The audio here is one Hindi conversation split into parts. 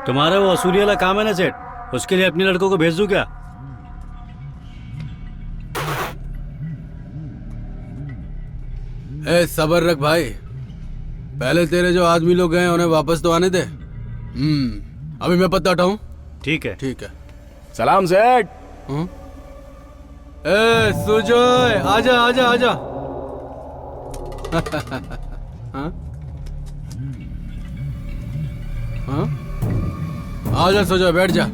तुम्हारा वो वसूली वाला काम है ना सेठ, उसके लिए अपने लड़कों को भेज दूं क्या? ए सबर रख भाई, पहले तेरे जो आदमी लोग गए उन्हें वापस तो आने दे। अभी मैं पता हटाऊं। ठीक है। ठीक है। सलाम सेठ। ए सुजोय, आजा आजा आजा। हाँ? हाँ? आजा सुजोय, बैठ जा।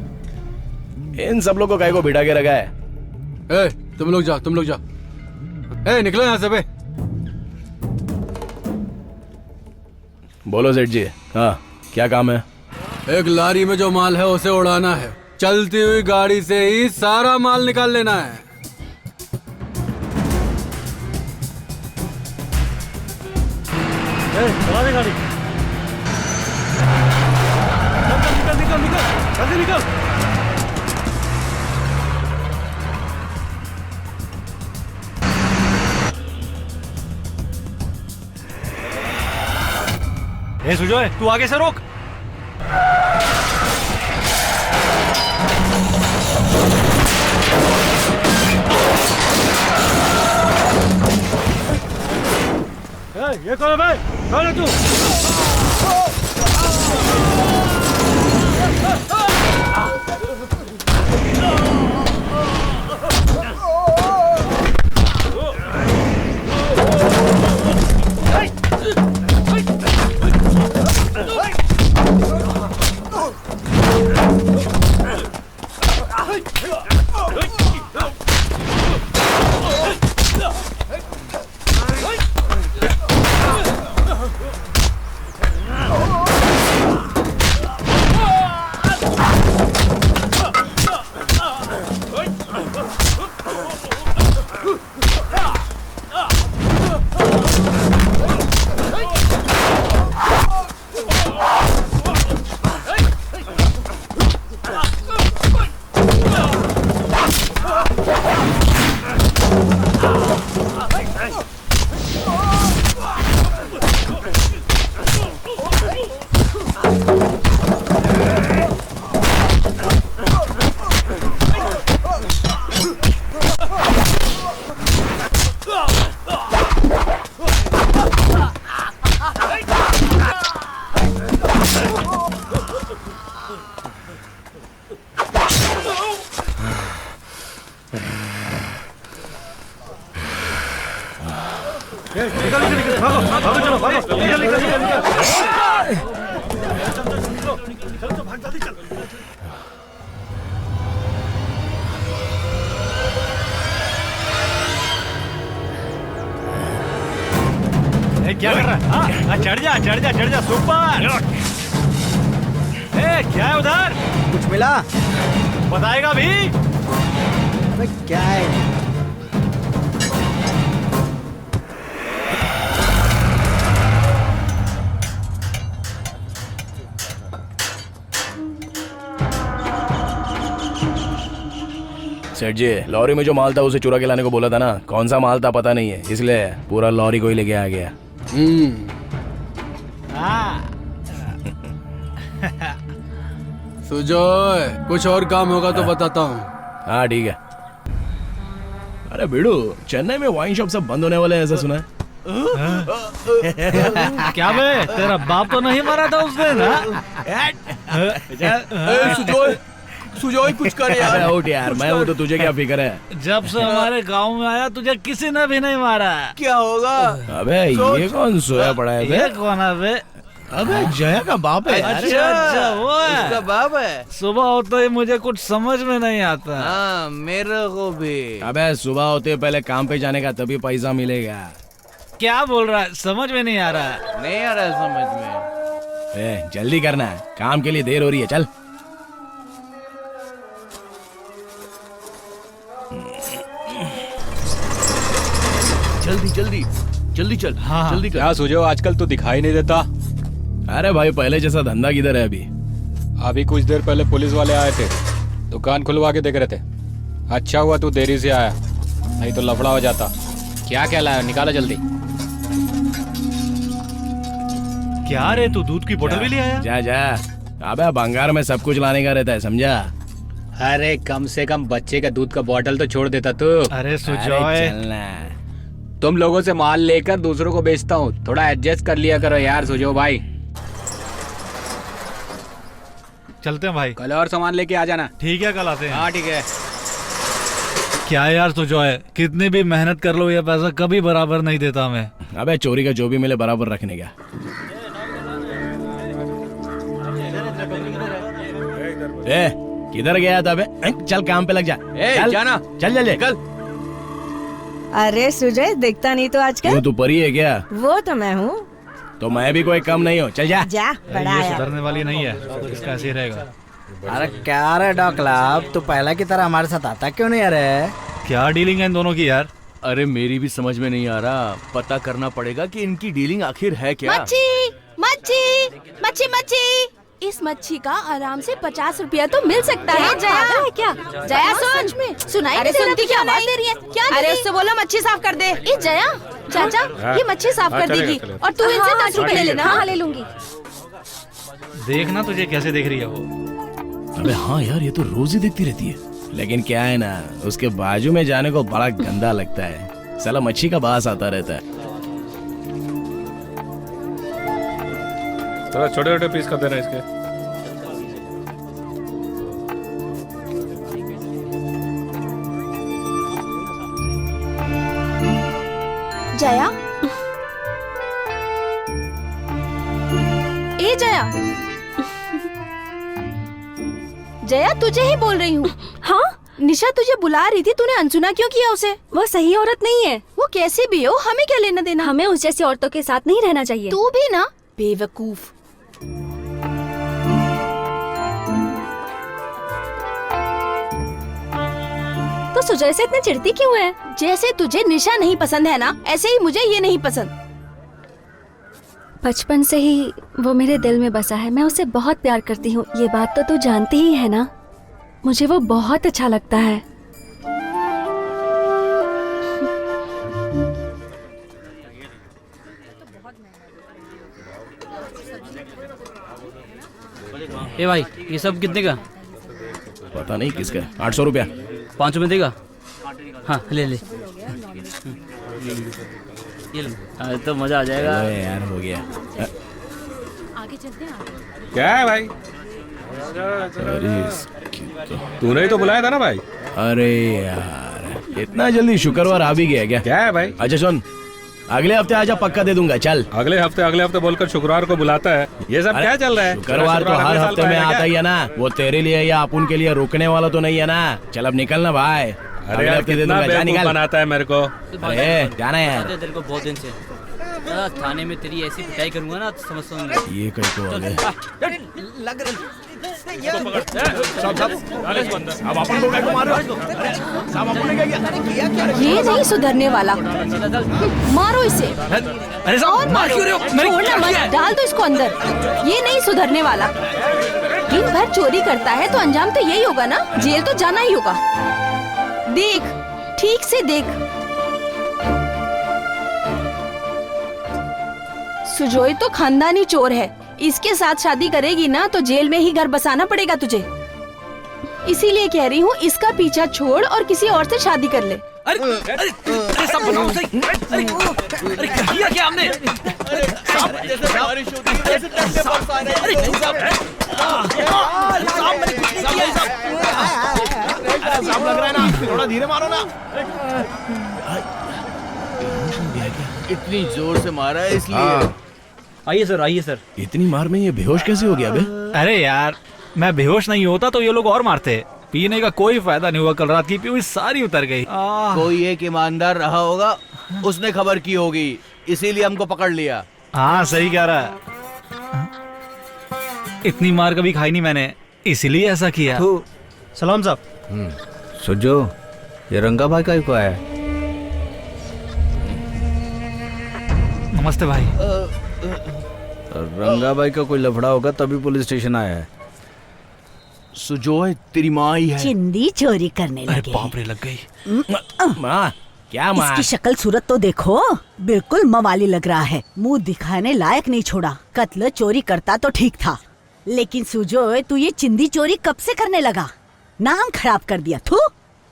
इन सब लोग को काहे को बिठा के रखा है? ए तुम लोग जाओ, तुम लोग जाओ। ए निकलो यहाँ से बे। बोलो सेठ जी। हाँ, क्या काम है? एक लारी में जो माल है उसे उड़ाना है। चलती हुई गाड़ी से ही सारा माल निकाल लेना है। चला दे गाड़ी। निकल निकल निकल निकल, जल्दी निकल। ए सुजोय, तू आगे से रोक। ये कौन है भाई? कौन है तू? क्या कर रहा है? चढ़ जा चढ़ जा चढ़ जा, सुपर। क्या है उधर? कुछ मिला? बताएगा भी? अबे क्या है? सेठ जी, लॉरी में जो माल था उसे चुरा के लाने को बोला था ना। कौन सा माल था पता नहीं है, इसलिए पूरा लॉरी को ही लेके आ गया। सुजोय, कुछ और काम होगा तो बताता हूँ। हाँ ठीक है। अरे बिड़ू, चेन्नई में वाइन शॉप सब बंद होने वाले हैं ऐसा सुना है? क्या बे, तेरा बाप तो नहीं मरा था उस दिन? सुजोय, सुजोय कुछ कर यार। अरे उठ यार, मैं हूँ तो तुझे क्या फिक्र है? जब से हमारे गांव में आया तुझे किसी ने भी नहीं मारा। क्या होगा? अबे ये कौन सोया पड़ा है बे? ये कौन है बे? अबे जया का बाप है। अच्छा अच्छा, वो है। उसका बाप है। सुबह होते ही मुझे कुछ समझ में नहीं आता। हाँ मेरे को भी। अबे सुबह होते पहले काम पे जाने का, तभी पैसा मिलेगा। क्या बोल रहा है? समझ में नहीं आ रहा। नहीं आ रहा है समझ में। जल्दी करना है, काम के लिए देर हो रही है। चल जल्दी जल्दी जल्दी चल। हाँ, जल्दी कर। क्या सोचो, आजकल तो दिखाई नहीं देता। अरे भाई पहले जैसा धंधा किधर है अभी? अभी कुछ देर पहले पुलिस वाले आए थे, दुकान खुलवा के देख रहे थे। अच्छा हुआ तू देरी से आया, नहीं तो लफड़ा हो जाता। क्या क्या लाया, निकाला जल्दी। क्या रे, तू दूध की बोतल भी ले आया? जा जा, अबे बंगार में सब कुछ लाने का रहता है, समझा? अरे कम से कम बच्चे का दूध का बॉटल तो छोड़ देता तू। अरे सुजॉय, चलना। तुम लोगों से माल लेकर दूसरों को बेचता हूँ, थोड़ा एडजस्ट कर लिया करो यार सुजो भाई। चलते हैं भाई। कल और सामान लेके आ जाना। ठीक है, कल आते हैं। हाँ ठीक है। क्या यार सुजॉय, कितनी भी मेहनत कर लो ये पैसा कभी बराबर नहीं देता हमें। अबे चोरी का जो भी मिले बराबर रखने का। ए किधर गया था बे? चल काम पे लग जा। चल जाना। चल जल्दी। कल अरे सुजय, देखता नहीं तो आजकल। क्यों तू परी है क्या? वो तो मैं हूँ। तो मैं भी कोई कम नहीं हूँ, चल जा। जा, बड़ा ये आया। सुधरने वाली नहीं है, इसका ऐसे ही रहेगा। अरे क्या रे डॉकला, अब तो पहले की तरह हमारे साथ आता क्यों नहीं? अरे क्या डीलिंग है इन दोनों की यार? अरे मेरी भी समझ में नहीं आ रहा, पता करना पड़ेगा कि इनकी डीलिंग आखिर है क्या। मच्छी मच्छी मच्छी मच्छी, इस मच्छी का आराम से 50 रुपया तो मिल सकता है। जया है क्या? जया सुन में सुनाई। अरे सुनती क्या आवाज दे रही है? क्या? अरे उससे बोलो मच्छी साफ कर दे। ए जया, चाचा ये मच्छी साफ कर देगी और तू इनसे 10 रुपए ले लेना। हाँ ले लूंगी। देखना तुझे कैसे देख रही है वो। अबे हाँ यार, ये तो रोज ही देखती रहती है। लेकिन क्या है ना, उसके बाजू में जाने को बड़ा गंदा लगता है। साला मच्छी का बास आता रहता है। थोड़ा छोटे छोटे पीस कर देना इसके। जया, ए जया, जया तुझे ही बोल रही हूँ। हाँ, निशा तुझे बुला रही थी, तूने अनसुना क्यों किया उसे? वो सही औरत नहीं है। वो कैसी भी हो, हमें क्या लेना देना? हमें उस जैसी औरतों के साथ नहीं रहना चाहिए। तू भी ना बेवकूफ। तो सुजय से इतनी चिढ़ती क्यों है? जैसे तुझे निशा नहीं पसंद है ना, ऐसे ही मुझे ये नहीं पसंद। बचपन से ही वो मेरे दिल में बसा है। मैं उसे बहुत प्यार करती हूँ, ये बात तो तू जानती ही है ना। मुझे वो बहुत अच्छा लगता है। ए भाई, ये सब कितने का? पता नहीं किसका। 800 रुपया। 5 में देगा? हाँ ले ले। ये ले, तो मजा आ जाएगा। अरे यार हो गया। आगे चलते हैं। क्या है भाई? तूने ही तो बुलाया था ना भाई। अरे यार, इतना जल्दी शुक्रवार आ भी गया क्या? क्या है भाई? अच्छा सुन, अगले हफ्ते आजा, पक्का दे दूंगा। चल। अगले हफ्ते बोलकर शुक्रवार को बुलाता है। ये सब क्या चल रहा है? शुक्रवार तो हर हफ्ते में आता ही है ना। वो तेरे लिए या अपन के लिए रुकने वाला तो नहीं है ना। चल अब निकलना भाई। अरे अगले यार हफ्ते दे कितना दूंगा। जा बेवकूफ निकल। बनाता है मेरे को। अरे जाना यार। तेरे को बहुत दिन से थाने में तेरी ऐसी पिटाई करूंगा ना, तो समझ समझ। ये कहीं तो आ गए। अब अपन को क्या मार रहे हो? ये नहीं सुधरने वाला। मारो इसे। अरे और मारो। छोड़ना मत, डाल दो इसको अंदर। ये नहीं सुधरने वाला। दिन भर चोरी करता है तो अंजाम तो यही होगा ना, जेल तो जाना ही होगा। देख, ठीक से देख। सुजोय तो खानदानी चोर है। इसके साथ शादी करेगी ना तो जेल में ही घर बसाना पड़ेगा तुझे। इसीलिए कह रही हूँ, इसका पीछा छोड़ और किसी और से शादी कर ले। सब बताओ सही। अरे किया क्या हमने? सांप लग रहा है ना, थोड़ा धीरे मारो ना। इतनी जोर से मारा है इसलिए। आइए सर, आइए सर। इतनी मार में ये बेहोश कैसे हो गया बे? अरे यार, मैं बेहोश नहीं होता तो ये लोग और मारते। पीने का कोई फायदा नहीं हुआ। कल रात की पी हुई सारी उतर गई। कोई एक ईमानदार रहा होगा, उसने खबर की होगी, इसीलिए हमको पकड़ लिया। हाँ सही कह रहा है। इतनी मार कभी खाई नहीं मैंने, इसीलिए ऐसा किया। सलाम साहब। सुजो, ये रंगा भाई का को आया। नमस्ते भाई। रंगा भाई का कोई लफड़ा होगा तभी पुलिस स्टेशन आया है। सुजोय तेरी माँ ही है। चिंदी चोरी करने अरे लगे। बाप रे, लग गई। माँ, क्या माँ? इसकी शक्ल सूरत तो देखो, बिल्कुल मवाली लग रहा है। मुंह दिखाने लायक नहीं छोड़ा। कत्ल चोरी करता तो ठीक था। लेकिन सुजोय तू ये चिंदी चोरी कब से करने लगा? नाम खराब कर दिया। थू।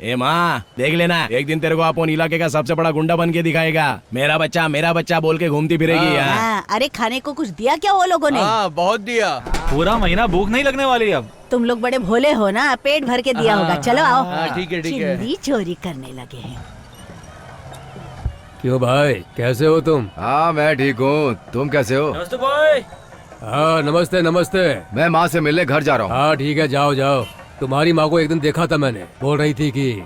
ए माँ देख लेना, एक दिन तेरे को अपन इलाके का सबसे बड़ा गुंडा बन के दिखाएगा। मेरा बच्चा बोल के घूमती फिरेगी यार। हाँ, अरे खाने को कुछ दिया क्या वो लोगों ने? हाँ बहुत दिया। पूरा महीना भूख नहीं लगने वाली अब। तुम लोग बड़े भोले हो ना, पेट भर के दिया होगा। चलो आओ। ठीक है चिंदी चोरी करने लगे हैं। क्यों भाई, कैसे हो तुम? हाँ मैं ठीक हूँ, तुम कैसे हो? नमस्ते भाई। हाँ नमस्ते नमस्ते। मैं माँ से मिलने घर जा रहा हूँ। हाँ ठीक है, जाओ जाओ। तुम्हारी माँ को एक दिन देखा था मैंने, बोल रही थी कि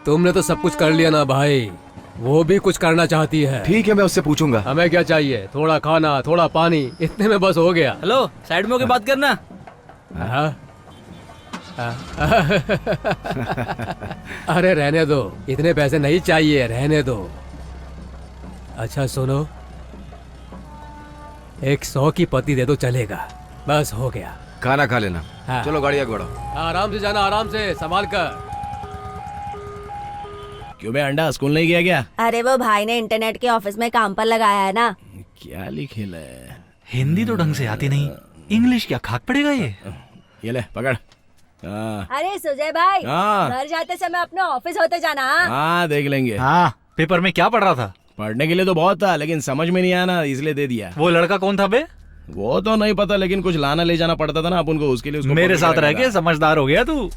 तुमने तो सब कुछ कर लिया ना भाई, वो भी कुछ करना चाहती है। ठीक है, मैं उससे पूछूंगा। हमें क्या चाहिए? थोड़ा खाना, थोड़ा पानी, इतने में बस हो गया। हेलो, साइड में होके बात करना। हाँ। अरे रहने दो, इतने पैसे नहीं चाहिए, रहने दो। अच्छा सुनो, 100 की पत्ती दे दो चलेगा, बस हो गया। खाना खा लेना। हाँ। चलो गाड़ी आगे बढ़ो। आराम से जाना, आराम से, संभाल कर। क्यों बे अंडा, स्कूल नहीं गया क्या? अरे वो भाई ने इंटरनेट के ऑफिस में काम पर लगाया है ना। क्या लिखेला है? हिंदी तो ढंग से आती नहीं, इंग्लिश क्या खाक पड़ेगा ये ले पकड़। हाँ अरे सुजय भाई, हाँ। घर जाते समय अपने ऑफिस होते जाना। हाँ देख लेंगे। हाँ, पेपर में क्या पढ़ रहा था? पढ़ने के लिए तो बहुत था, लेकिन समझ में नहीं आया ना, इसलिए दे दिया। वो लड़का कौन था बे? वो तो नहीं पता, लेकिन कुछ लाना ले जाना पड़ता था ना अपन को, उसके लिए उसको मेरे पकड़ साथ के रह रखा के था। समझदार हो गया तू।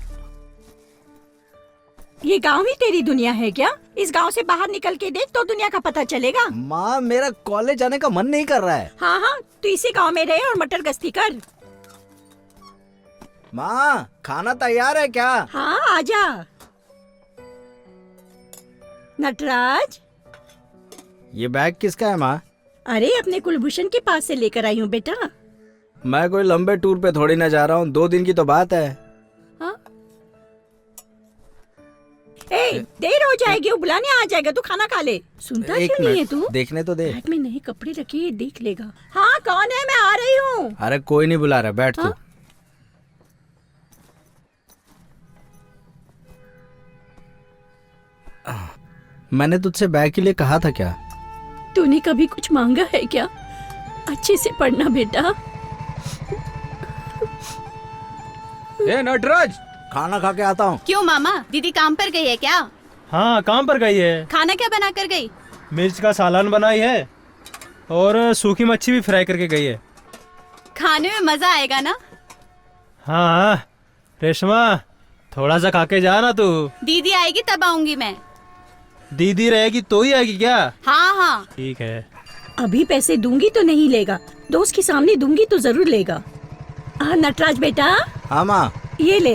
ये गांव ही तेरी दुनिया है क्या? इस गांव से बाहर निकल के देख तो दुनिया का पता चलेगा। माँ मेरा कॉलेज जाने का मन नहीं कर रहा है। हाँ हाँ, तू इसी गांव में रहे और मटर गश्ती कर। माँ खाना तैयार है क्या? हाँ आजा। नटराज, ये बैग किसका है माँ? अरे अपने कुलभूषण के पास से लेकर आई हूँ बेटा। मैं कोई लंबे टूर पे थोड़ी ना जा रहा हूँ, 2 दिन की तो बात है। हाँ? ए, देर हो जाएगी, वो बुलाने आ जाएगा, तू खाना खा ले। सुनता एक क्यों नहीं है मिनट, तू? देखने तो दे। बैग में नए कपड़े रखे, देख लेगा। हाँ कौन है? मैं आ रही हूँ। अरे कोई नहीं बुला रहा, बैठ तू। हाँ? मैंने तुझसे बैग के लिए कहा था क्या? तूने कभी कुछ मांगा है क्या? अच्छे से पढ़ना बेटा। ए नटराज, खाना खा के आता हूँ। क्यों मामा, दीदी काम पर गई है क्या? हाँ काम पर गई है। खाना क्या बना कर गई? मिर्च का सालन बनाई है और सूखी मच्छी भी फ्राई करके गई है। खाने में मजा आएगा ना? हाँ रेशमा, थोड़ा सा खा के जा ना तू। दीदी आएगी तब आऊंगी मैं। दीदी रहेगी तो ही आएगी क्या? हाँ हाँ। ठीक है। अभी पैसे दूंगी तो नहीं लेगा, दोस्त के सामने दूंगी तो जरूर लेगा। नटराज बेटा, हाँ माँ। ये ले।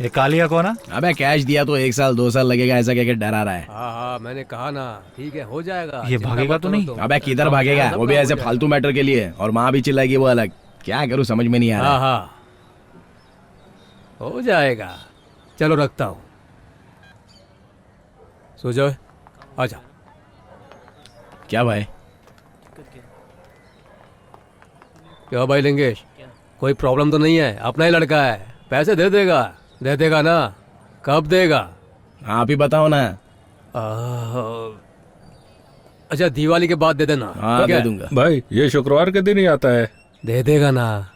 ये कालिया कौन है? अबे कैश दिया तो 1 साल 2 साल लगेगा, ऐसा कहकर डरा रहा है। हाँ हाँ मैंने कहा ना, ठीक है हो जाएगा। ये चिंता भागेगा मत तो करो नहीं? तुम। अबे किधर भागेगा, वो भी ऐसे फालतू मैटर के लिए, और माँ भी चिल्लाएगी वो अलग। क्या करूँ समझ में नहीं आ हाँ रहा। हाँ हो जाएगा, चलो रखता हूँ। सुजय आजा। क्या भाई? क्या भाई लिंगेश, कोई प्रॉब्लम तो नहीं है? अपना ही लड़का है, पैसे दे देगा ना? कब देगा? आप ही बताओ ना। अच्छा दिवाली के बाद दे देना। हाँ ठीक दे है? दूंगा। भाई ये शुक्रवार के दिन ही आता है। दे देगा ना?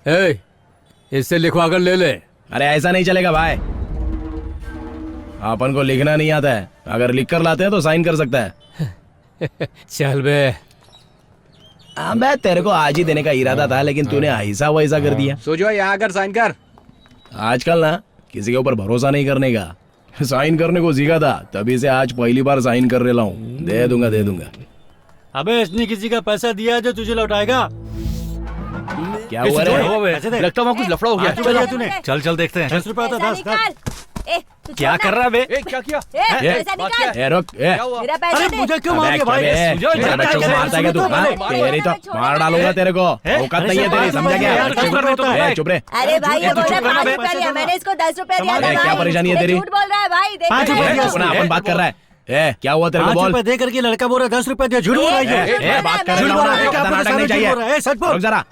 ए, इससे लिखवा कर ले ले। अरे ऐसा नहीं चलेगा भाई, अपन को लिखना नहीं आता है, अगर लिख कर लाते हैं तो साइन कर सकता है। चल बे। अबे तेरे को आज ही देने का इरादा था, लेकिन तूने ऐसा वैसा कर दिया। सोचो यहाँ आकर साइन कर। आजकल ना किसी के ऊपर भरोसा नहीं करने का, साइन करने को सीखा था, तभी से आज पहली बार साइन कर रहा हूँ। दे दूंगा। अबे इसने किसी का पैसा दिया है जो तुझे लौटाएगा? क्या हुआ रे? लगता है कुछ लफड़ा हो गया। तूने चल देखते हैं। 10 रुपया था, 10। क्या कर रहा है बे? क्या किया? ए रुक, ए मेरा पैसा दे। मुझे क्यों अबे मार दिया भाई? क्या बे? मेरे बच्चों को मारता है क्या तू? हाँ? तेरी तो मार डालूंगा तेरे को, औकात नहीं है तेरी, समझा क्या? ए, चुप रहे। अरे भाई ये बोल रहा है 5 रुपया दिया, मैंने इसको 10 रुपया दिया था ए, क्या भाई। परेशानी है ये तेरी? झूठ बोल रहा है भाई, देख 5 रहे रुपया हो? दिया अपना अपन बात कर रहा है। ए क्या हुआ तेरे को बोल। दे करके लड़का बोल रहा है 10 रुपया दिया, झूठ बोल रहा है ये। ए बात कर झूठ रहा बोल रहा हूँ, है, ज़्यादा नाटक नहीं चाहिए। सच बोल। रुक जरा।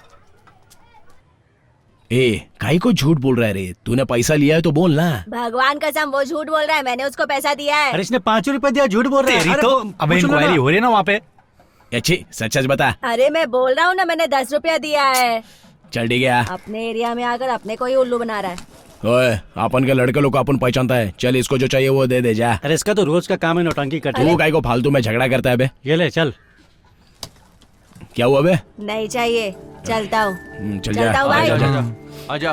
ए काई को झूठ बोल रहा है रे? तूने पैसा लिया है तो बोल ना। भगवान कसम वो झूठ बोल रहा है, मैंने उसको पैसा दिया है। अरे इसने 5 रुपया दिया, झूठ बोल रहा है। तेरी अरे तो अब पूछ लो इंक्वायरी ना। हो रही है ना वहाँ पे। अच्छी सच सच बता। अरे मैं बोल रहा हूँ ना, मैंने 10 रुपया दिया है। चल ठीक है। अपने एरिया में आकर अपने को ही उल्लू बना रहा है। ओए अपन के लड़के लोग को अपन पहचानता है। चल इसको जो चाहिए वो दे दे जा। अरे इसका तो रोज का काम है नौटंकी करते। तू काहे को फालतू में झगड़ा करता है बे? ये ले चल। क्या हुआ बे? नहीं चाहिए, चलता हूँ। चल जा। चलता हूँ भाई। आजा।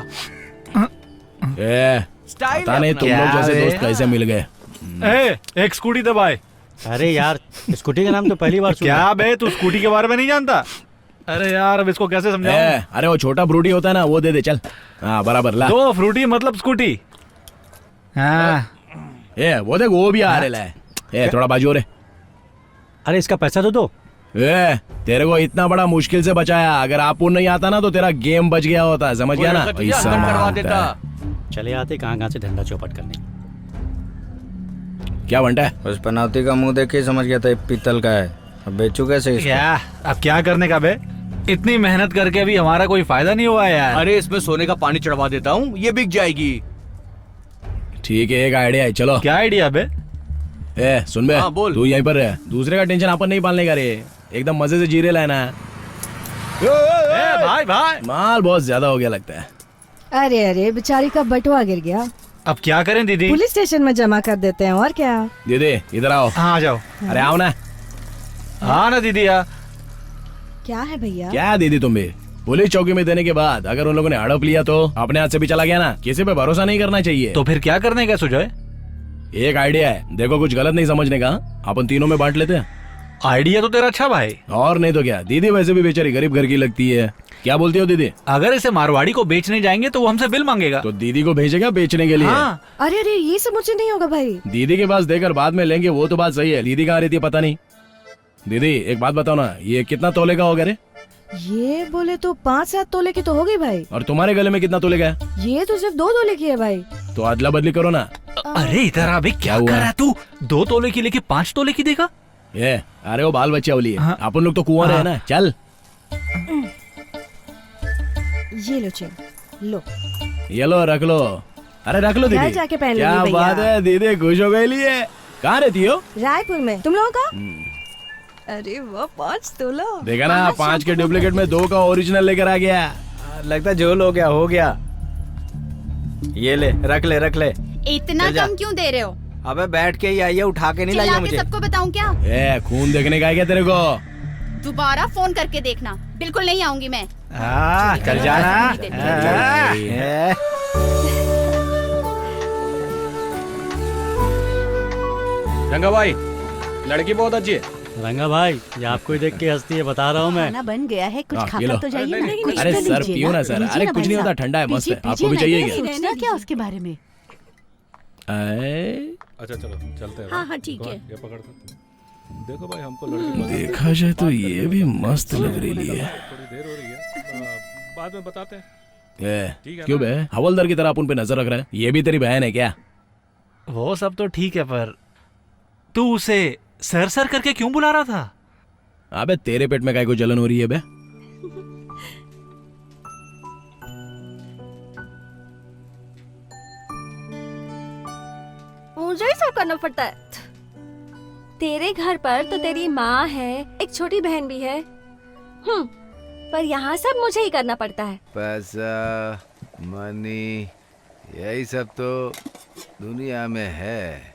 ए, पता नहीं तुम लोग जैसे दोस्त कैसे मिल गए। एक स्कूटी दबाए। अरे यार स्कूटी का नाम तो पहली बार सुना। क्या बे, तू स्कूटी के बारे में नहीं जानता? अरे यार अब इसको कैसे समझाऊं? अरे वो छोटा फ्रूटी होता है ना, वो दे दे चल। हाँ बराबर ला। दो फ्रूटी मतलब स्कूटी। हाँ वो देख वो भी आ रहा है। थोड़ा बाजू रे। अरे इसका पैसा तो दो। तेरे को इतना बड़ा मुश्किल से बचाया, अगर आपको नहीं आता ना तो तेरा गेम बच गया होता, समझ गया ना? पैसा करवा देता। चले आते कहाँ से धंधा चौपट करने। क्या बनता है? उस पनौती का मुंह देख के समझ गया था ये पीतल का है। अब बेचू कैसे इसको? क्या अब क्या करने का बे? इतनी मेहनत करके भी हमारा कोई फायदा नहीं हुआ यार। अरे इसमें सोने का पानी चढ़वा देता हूँ, ये बिक जाएगी। ठीक है, एक आइडिया है, चलो। क्या आइडिया बे? सुन बे, हाँ, बोल। तू यहीं पर रह, दूसरे का टेंशन अपन नहीं पालने का रे, एकदम मजे से जीरे लेना है। भाई भाई माल बहुत ज्यादा हो गया लगता है। अरे अरे बेचारी का बटुआ गिर गया। अब क्या करें दीदी? पुलिस स्टेशन में जमा कर देते हैं और क्या। दीदी इधर आओ। हाँ आ जाओ। अरे आओ ना। हाँ ना दीदी आ। क्या है भैया? क्या दीदी तुम भी पुलिस चौकी में देने के बाद अगर उन लोगों ने हड़प लिया तो अपने हाथ से भी चला गया ना, किसी पे भरोसा नहीं करना चाहिए। तो फिर क्या करने का सुझाव? एक आइडिया है, देखो कुछ गलत नहीं समझने का, अपन तीनों में बांट लेते हैं। आइडिया तो तेरा अच्छा भाई। और नहीं तो क्या, दीदी वैसे भी बेचारी गरीब घर की लगती है। क्या बोलती हो दीदी? अगर इसे मारवाड़ी को बेचने जाएंगे तो वो हमसे बिल मांगेगा। तो दीदी को भेजेगा बेचने के लिए। हाँ। अरे अरे ये सब मुझे नहीं होगा भाई। दीदी के पास देकर बाद में लेंगे, वो तो बात सही है। दीदी कहाँ रहती है पता नहीं। दीदी एक बात बताओ ना, ये कितना तोले का होगा रे? ये बोले तो 5-7 तोले की तो होगी भाई। और तुम्हारे गले में कितना तोले का है? ये तो सिर्फ 2 तोले की है भाई। तो अदला बदली करो ना। अरे इधर अभी क्या हुआ? कर रहा है तू? 2 तोले की लेके 5 तोले की देगा? अरे वो बाल बच्चे वाली है। हाँ। अपन लोग तो कुंवर है ना। चल ये लो चेन, लो। ये लो रख लो। अरे रख लो क्या दीदी। जाके पहन क्या लूंगी बात भैया? है, दीदी खुश हो गई लिए। कहाँ रहती हो? रायपुर में। तुम लोगों का? अरे वाह 5 तोला। देखा ना, 5 के डुप्लीकेट में 2 का ओरिजिनल लेकर आ गया। लगता है जो हो गया। ये ले रख ले। इतना कम क्यों दे रहे हो? अबे बैठ के ही आई है, उठा के नहीं लाइए मुझे। सबको बताऊं क्या? खून देखने का है क्या तेरे को? दोबारा फोन करके देखना, बिल्कुल नहीं आऊंगी मैं। चल जाना। रंगा भाई लड़की बहुत अच्छी है। रंगा भाई ये आपको ही देख के हंसती है, बता रहा हूँ मैं। खाना बन गया है, कुछ ये खाकर लो। तो जाइए ना। अरे सर पियो ना सर। अरे कुछ नहीं होता, ठंडा है, मस्त है। आपको भी चाहिए क्या? सोचना क्या उसके बारे में। अच्छा चलो चलते हैं। हाँ ठीक है। ये पकड़ देखो भाई, हमको लड़की देखा जाए तो ये भी मस्त लग रही है। थोड़ी देर हो रही है, बाद में बताते हैं। क्यों बे, हवलदार की तरह अपन पे नजर रख रहा है? ये भी तेरी बहन है क्या? वो सब तो ठीक है, पर तू उसे सर करके क्यों बुला रहा था? अबे तेरे पेट में काय को जलन हो रही है बे? मुझे ही सब करना पड़ता है। तेरे घर पर तो तेरी माँ है, एक छोटी बहन भी है। पर यहाँ सब मुझे ही करना पड़ता है। पैसा मनी यही सब तो दुनिया में है।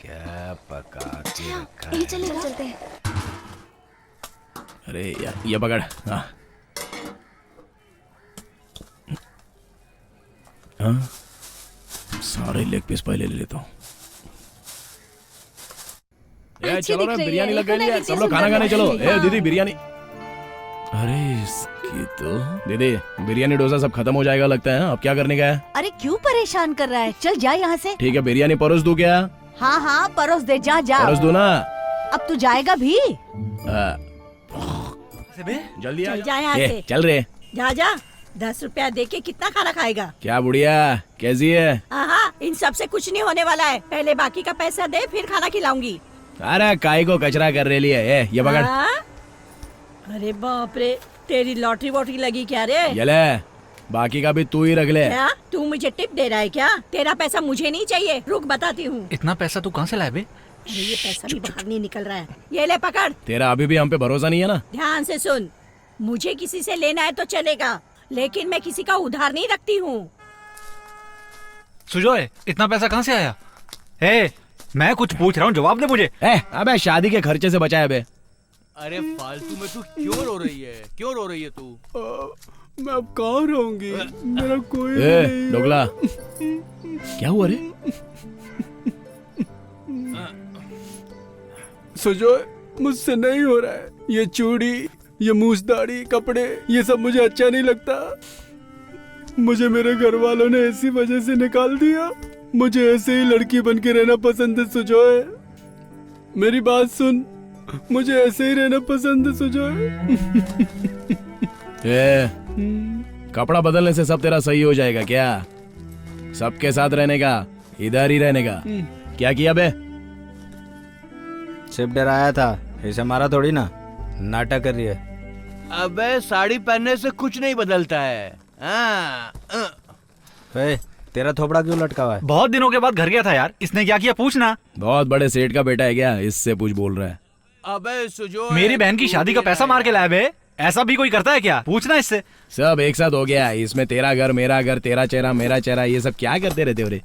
क्या पका के रखा है? चलते हैं। अरे यार ये पकड़। हाँ सारे लेग पीस पहले ले लेता हूँ। चलो ना, बिरयानी लग गई है, सब लोग खाना खाने चलो। दीदी बिरयानी। अरे इसकी तो दीदी बिरयानी डोसा सब खत्म हो जाएगा लगता है। अब क्या करने का है? अरे क्यों परेशान कर रहा है, चल जा यहाँ से। ठीक है बिरयानी परोस दूं क्या? हाँ परोस दे, जा परोस दो ना। अब तू जाएगा भी? जल्दी चल जा यहाँ से। चल रे। जा 10 रुपया दे के कितना खाना खाएगा? क्या बुढ़िया कैसी है? हाँ इन सब से कुछ नहीं होने वाला है, पहले बाकी का पैसा दे फिर खाना खिलाऊंगी। अरे काय को कचरा कर रही है। ये पकड़। अरे बाप रे, तेरी लॉटरी वॉटरी लगी क्या रे? ये ले, बाकी का भी तू ही रख ले। क्या तू मुझे टिप दे रहा है क्या? तेरा पैसा मुझे नहीं चाहिए, रुक बताती हूँ। इतना पैसा तू कहाँ से लाए बे? ये पैसा भी बाहर नहीं निकल रहा है। ये ले पकड़। तेरा अभी भी हम पे भरोसा नहीं है ना? ध्यान से सुन, मुझे किसी से लेना है तो चलेगा, लेकिन मैं किसी का उधार नहीं रखती हूँ। सुजोय, इतना पैसा कहाँ से आया? ए, मैं कुछ पूछ रहा हूँ, जवाब दे मुझे। अबे शादी के खर्चे से बचाया बे। अरे फालतू में तू क्यों रो रही है? क्यों रो रही है तू? मैं अब कहाँ रहूंगी? मेरा कोई ए डोगला, क्या हुआ रे? सुजोय, मुझसे नहीं हो रहा है। ये चूड़ी, ये मूछदाढ़ी, कपड़े, ये सब मुझे अच्छा नहीं लगता। मुझे मेरे घर वालों ने ऐसी वजह से निकाल दिया। मुझे ऐसे ही लड़की बन के रहना पसंद है सुजोय। मेरी बात सुन, मुझे ऐसे ही रहना पसंद है सुजोय। कपड़ा बदलने से सब तेरा सही हो जाएगा क्या? सबके साथ रहने का, इधर ही रहने का। क्या किया बे? सिर्फ डराया था, इसे मारा थोड़ी ना। नाटक कर रही है। अबे साड़ी पहनने से कुछ नहीं बदलता है। तेरा थोपड़ा क्यों लटका हुआ है? बहुत दिनों के बाद घर गया था यार, इसने क्या किया पूछना। बहुत बड़े सेठ का बेटा है क्या? इससे पूछ बोल रहा है। अबे सुजोय, मेरी बहन की शादी का पैसा मार के लाया बे। ऐसा भी कोई करता है क्या? पूछना इससे। सब एक साथ हो गया। इसमें तेरा घर, मेरा घर, तेरा चेहरा, मेरा चेहरा, ये सब क्या करते रहते हो रे?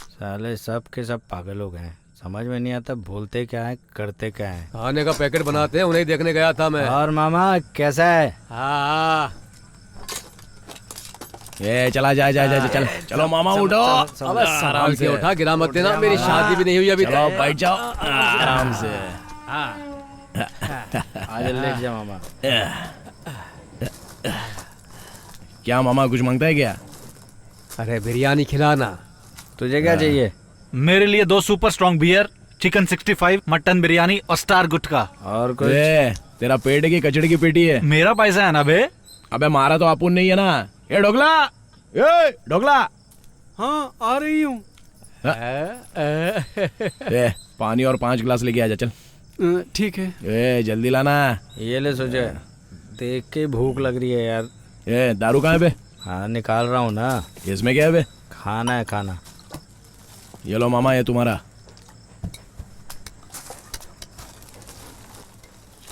साले सब के सब पागल हो गए हैं। समझ में नहीं आता बोलते क्या है, करते क्या है। खाने का पैकेट बनाते हैं, उन्हें देखने गया था मैं। और मामा कैसा है? हाँ। ये चला जा जा जा चल। चलो मामा उठो। अबे आराम से उठा, गिरा मत देना। मेरी शादी भी नहीं हुई अभी। चलो बैठ जाओ आराम से। आज लेट जा मामा। क्या मामा कुछ मांगता है क्या? अरे बिरयानी खिलाना। तुझे क्या चाहिए? मेरे लिए 2 super strong beer, chicken 65, mutton biryani और स्टार गुटका। और कुछ? तेरा पेट की कचड़ी की पेटी है। मेरा पैसा है ना बे। अबे मारा तो अपुन नहीं है ना। ए डोगला, ए डोगला। हाँ आ रही हूँ। पानी और 5 गिलास लेके आ जा चल। ठीक है। ए जल्दी लाना। ये ले सोचे, देख के भूख लग रही है यार। ए दारू कहाँ है बे? हाँ निकाल रहा हूँ ना। इसमें क्या है बे? खाना है खाना। ये लो मामा, ये तुम्हारा।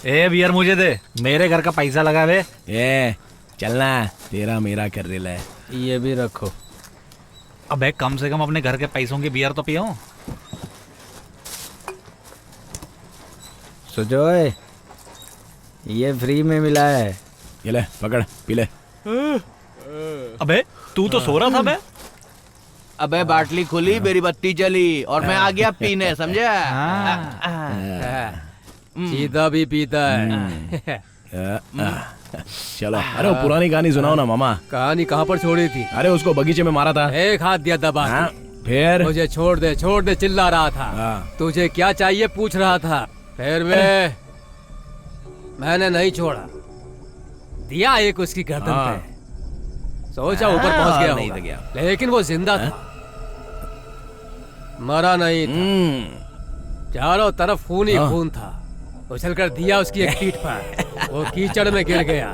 ए बियर मुझे दे, मेरे घर का पैसा लगा बे। ए चलना, तेरा मेरा कर रेला है। ये भी रखो। अबे कम से कम अपने घर के पैसों की बियर तो पियो। सुजोय, ये फ्री में मिला है। ये ले पकड़, पी ले। अबे तू तो सो रहा था बे। अबे बाटली खुली, मेरी बत्ती जली और मैं आ गया पीने, समझा? सीधा भी पीता है। चलो, अरे वो पुरानी कहानी सुनाओ ना मामा। कहानी कहाँ पर छोड़ी थी? अरे उसको बगीचे में मारा था। एक हाथ दिया दबा। फिर मुझे छोड़ दे चिल्ला रहा था। तुझे क्या चाहिए पूछ रहा था। फिर मैंने नहीं छोड़ा, दिया एक उसकी गर्दन पे। सोचा ऊपर पहुंच गया होगा, लेकिन वो जिंदा था, मरा नहीं था। चारों तरफ खून ही खून था। उछलकर दिया उसकी एक पीठ पर, वो कीचड़ में गिर गया।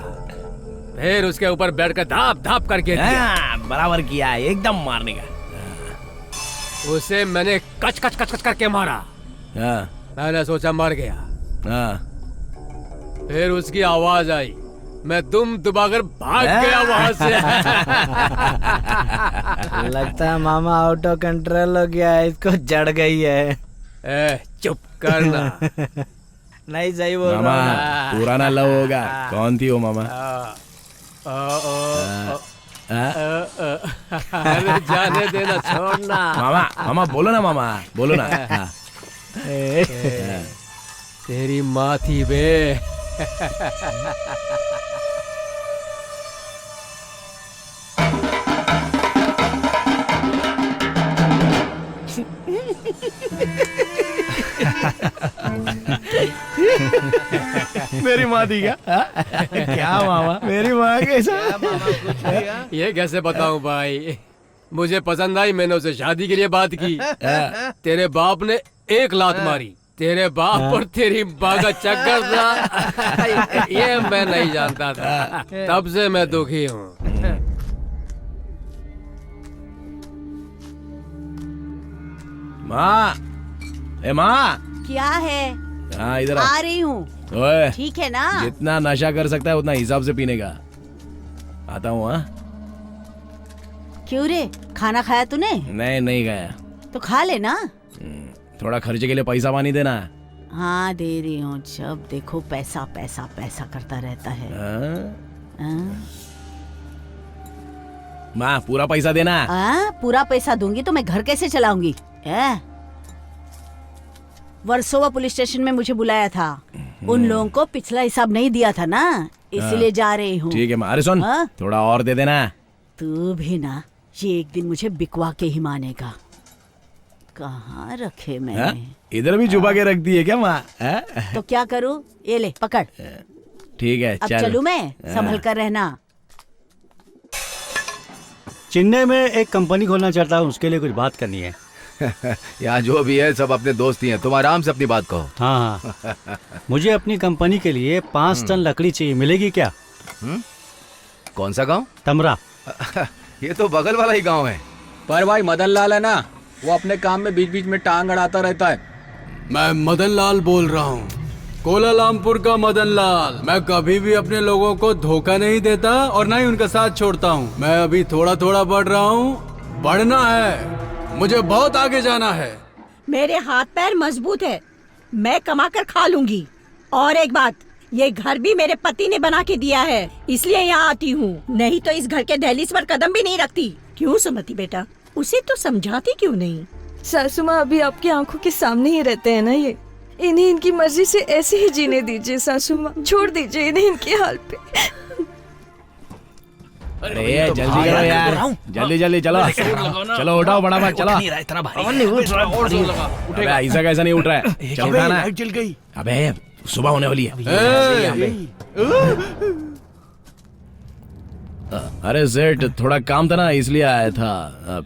फिर उसके ऊपर बैठकर धाप धाप करके दिया। बराबर किया, एकदम मारने का। उसे मैंने कच कच कच कच करके मारा। मैंने सोचा मर गया। फिर उसकी आवाज आई, मैं दुम दुबाकर भाग गया वहां से। लगता है मामा आउट ऑफ कंट्रोल हो गया है, इसको जड़ गई है। चुप करना। नहीं सही बोल मामा, रहा हूँ। पुराना लव होगा। कौन थी वो मामा? अरे जाने देना, छोड़ना। मामा मामा बोलो ना, मामा बोलो ना। तेरी माँ थी बे। मेरी माँ थी क्या? क्या मामा, मेरी माँ कैसा? ये कैसे बताऊं भाई, मुझे पसंद आई, मैंने उसे शादी के लिए बात की। तेरे बाप ने एक लात मारी, तेरे बाप पर तेरी माँ का चक्कर था, ये मैं नहीं जानता था। तब से मैं दुखी हूँ। माँ, ए माँ, क्या है? हाँ इधर आ रही हूँ। ओए ठीक है ना? जितना नशा कर सकता है उतना हिसाब से पीने का। आता हूँ। हाँ क्यों रे, खाना खाया तूने? नहीं गया। तो खा लेना। थोड़ा खर्चे के लिए पैसा पानी देना। हाँ दे रही हूँ, जब देखो पैसा पैसा पैसा करता रहता है। हाँ? माँ पूरा पैसा देना। पूरा पैसा दूंगी तो मैं घर कैसे चलाऊंगी? वर्सोवा पुलिस स्टेशन में मुझे बुलाया था, उन लोगों को पिछला हिसाब नहीं दिया था ना, इसलिए जा रही हूँ। ठीक है माँ। अरे सुन, थोड़ा और दे देना। तू भी ना, ये एक दिन मुझे बिकवा के ही मानेगा। कहाँ रखे मैंने? इधर भी छुपा के रख दी है क्या माँ? तो क्या करूँ? ये ले पकड़। ठीक है अब चलूँ मैं? संभल कर रहना। चेन्नई में एक कंपनी खोलना चाहता हूँ, उसके लिए कुछ बात करनी है। यहाँ जो भी है सब अपने दोस्त ही हैं, तुम आराम से अपनी बात कहो। हाँ मुझे अपनी कंपनी के लिए 5 टन लकड़ी चाहिए, मिलेगी क्या? कौन सा गांव? तमरा। ये तो बगल वाला ही गांव है। पर भाई मदन लाल है ना, वो अपने काम में बीच बीच में टांग अड़ाता रहता है। मैं मदन लाल बोल रहा हूँ, कोलालमपुर का मदन लाल। मैं कभी भी अपने लोगों को धोखा नहीं देता और ना ही उनका साथ छोड़ता हूँ। मैं अभी थोड़ा थोड़ा बढ़ रहा हूँ, बढ़ना है, मुझे बहुत आगे जाना है। मेरे हाथ पैर मजबूत है, मैं कमा कर खा लूंगी। और एक बात, ये घर भी मेरे पति ने बना के दिया है, इसलिए यहाँ आती हूँ, नहीं तो इस घर के दहलीज पर कदम भी नहीं रखती। क्यों सुमति बेटा, उसे तो समझाती क्यों नहीं? सासू माँ अभी आपकी आंखों के सामने ही रहते हैं ना, ये इन्हें इनकी मर्जी से ऐसे ही जीने दीजिए सासू माँ, छोड़ दीजिए इन्हें इनके हाल पे। अरे जल्दी करो यार, जल्दी जल्दी चलो चलो, उठाओ फटाफट चलो। अबे ऐसा कैसा नहीं उठ रहा है, चल उठा ना। जल गई। अबे सुबह होने वाली है। अरे सेठ थोड़ा काम था ना, इसलिए आया था।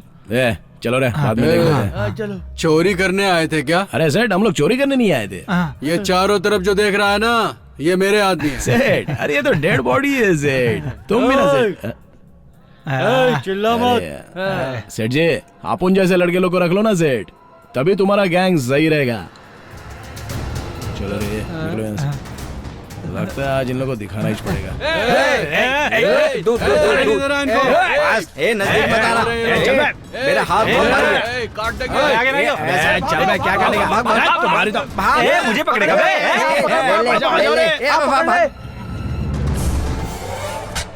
चलो रे, बाद में देखते। चोरी करने आए थे क्या? अरे सेठ हम लोग चोरी करने नहीं आए थे। ये चारों तरफ जो देख रहा है ना, ये मेरे आदमी है। सेठ अरे ये तो डेड बॉडी है सेठ, तुम भी ना सेठ। चिल्ला मत। सेठ जी अपन जैसे लड़के लोग को रख लो ना सेठ, तभी तुम्हारा गैंग सही रहेगा। चलो रे निकलो यहाँ से, लगता है आज इन लोगों को दिखाना ही पड़ेगा। नजदीक मत आना, मेरा हाथ बहुत भारी है। काट देंगे। चल मैं क्या करेगा, तुम्हारी तो मुझे पकड़ेगा।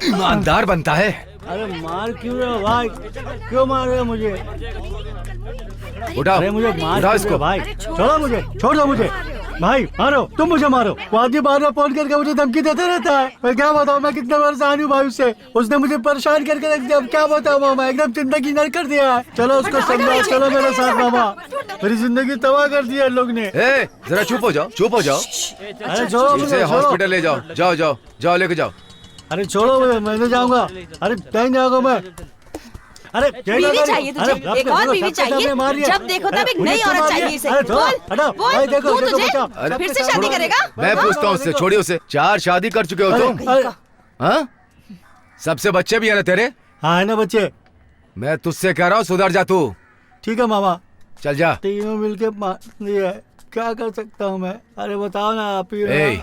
ईमानदार बनता है। अरे मार क्यों रहे हो भाई, क्यों मार रहे हो मुझे? उठाओ, अरे मुझे मार उठाओ क्यों इसको। भाई, छोड़ो मुझे, छोड़ दो मुझे भाई। मारो, तुम मुझे मारो। वो आदमी बार बार फोन करके मुझे धमकी देते रहता है। मैं क्या बताऊँ, मैं कितना परेशान हूँ भाई उससे। उसने मुझे परेशान करके रख दिया। अब क्या बताऊँ मामा, एकदम जिंदगी नर कर दिया है। चलो उसको समझाओ, चलो मेरे साथ मामा। मेरी जिंदगी तबाह कर दिया लोग ने। जरा चुप हो जाओ, चुप हो जाओ। अरे छोड़ो मुझे, हॉस्पिटल ले जाओ, जाओ जाओ जाओ, लेके जाओ। अरे छोड़ो मुझे, मैं नहीं जाऊंगा। अरे कहीं जाऊंगा मैं। अरे बीवी चाहिए तुझे, एक और बीवी चाहिए। जब देखो तब एक नई औरत चाहिए इसे। बोल, तू तुझे फिर से शादी करेगा? मैं पूछता हूँ उससे, छोड़िए उसे। 4 शादी कर चुके हो तुम? हाँ, सबसे बच्चे भी है ना तेरे? हाँ है ना बच्चे। मैं तुझसे कह रहा हूँ सुधर जा तू। ठीक है मामा, चल जा। तीनों मिलके मार दिया है, क्या कर सकता हूँ मैं? अरे बताओ ना आप ही।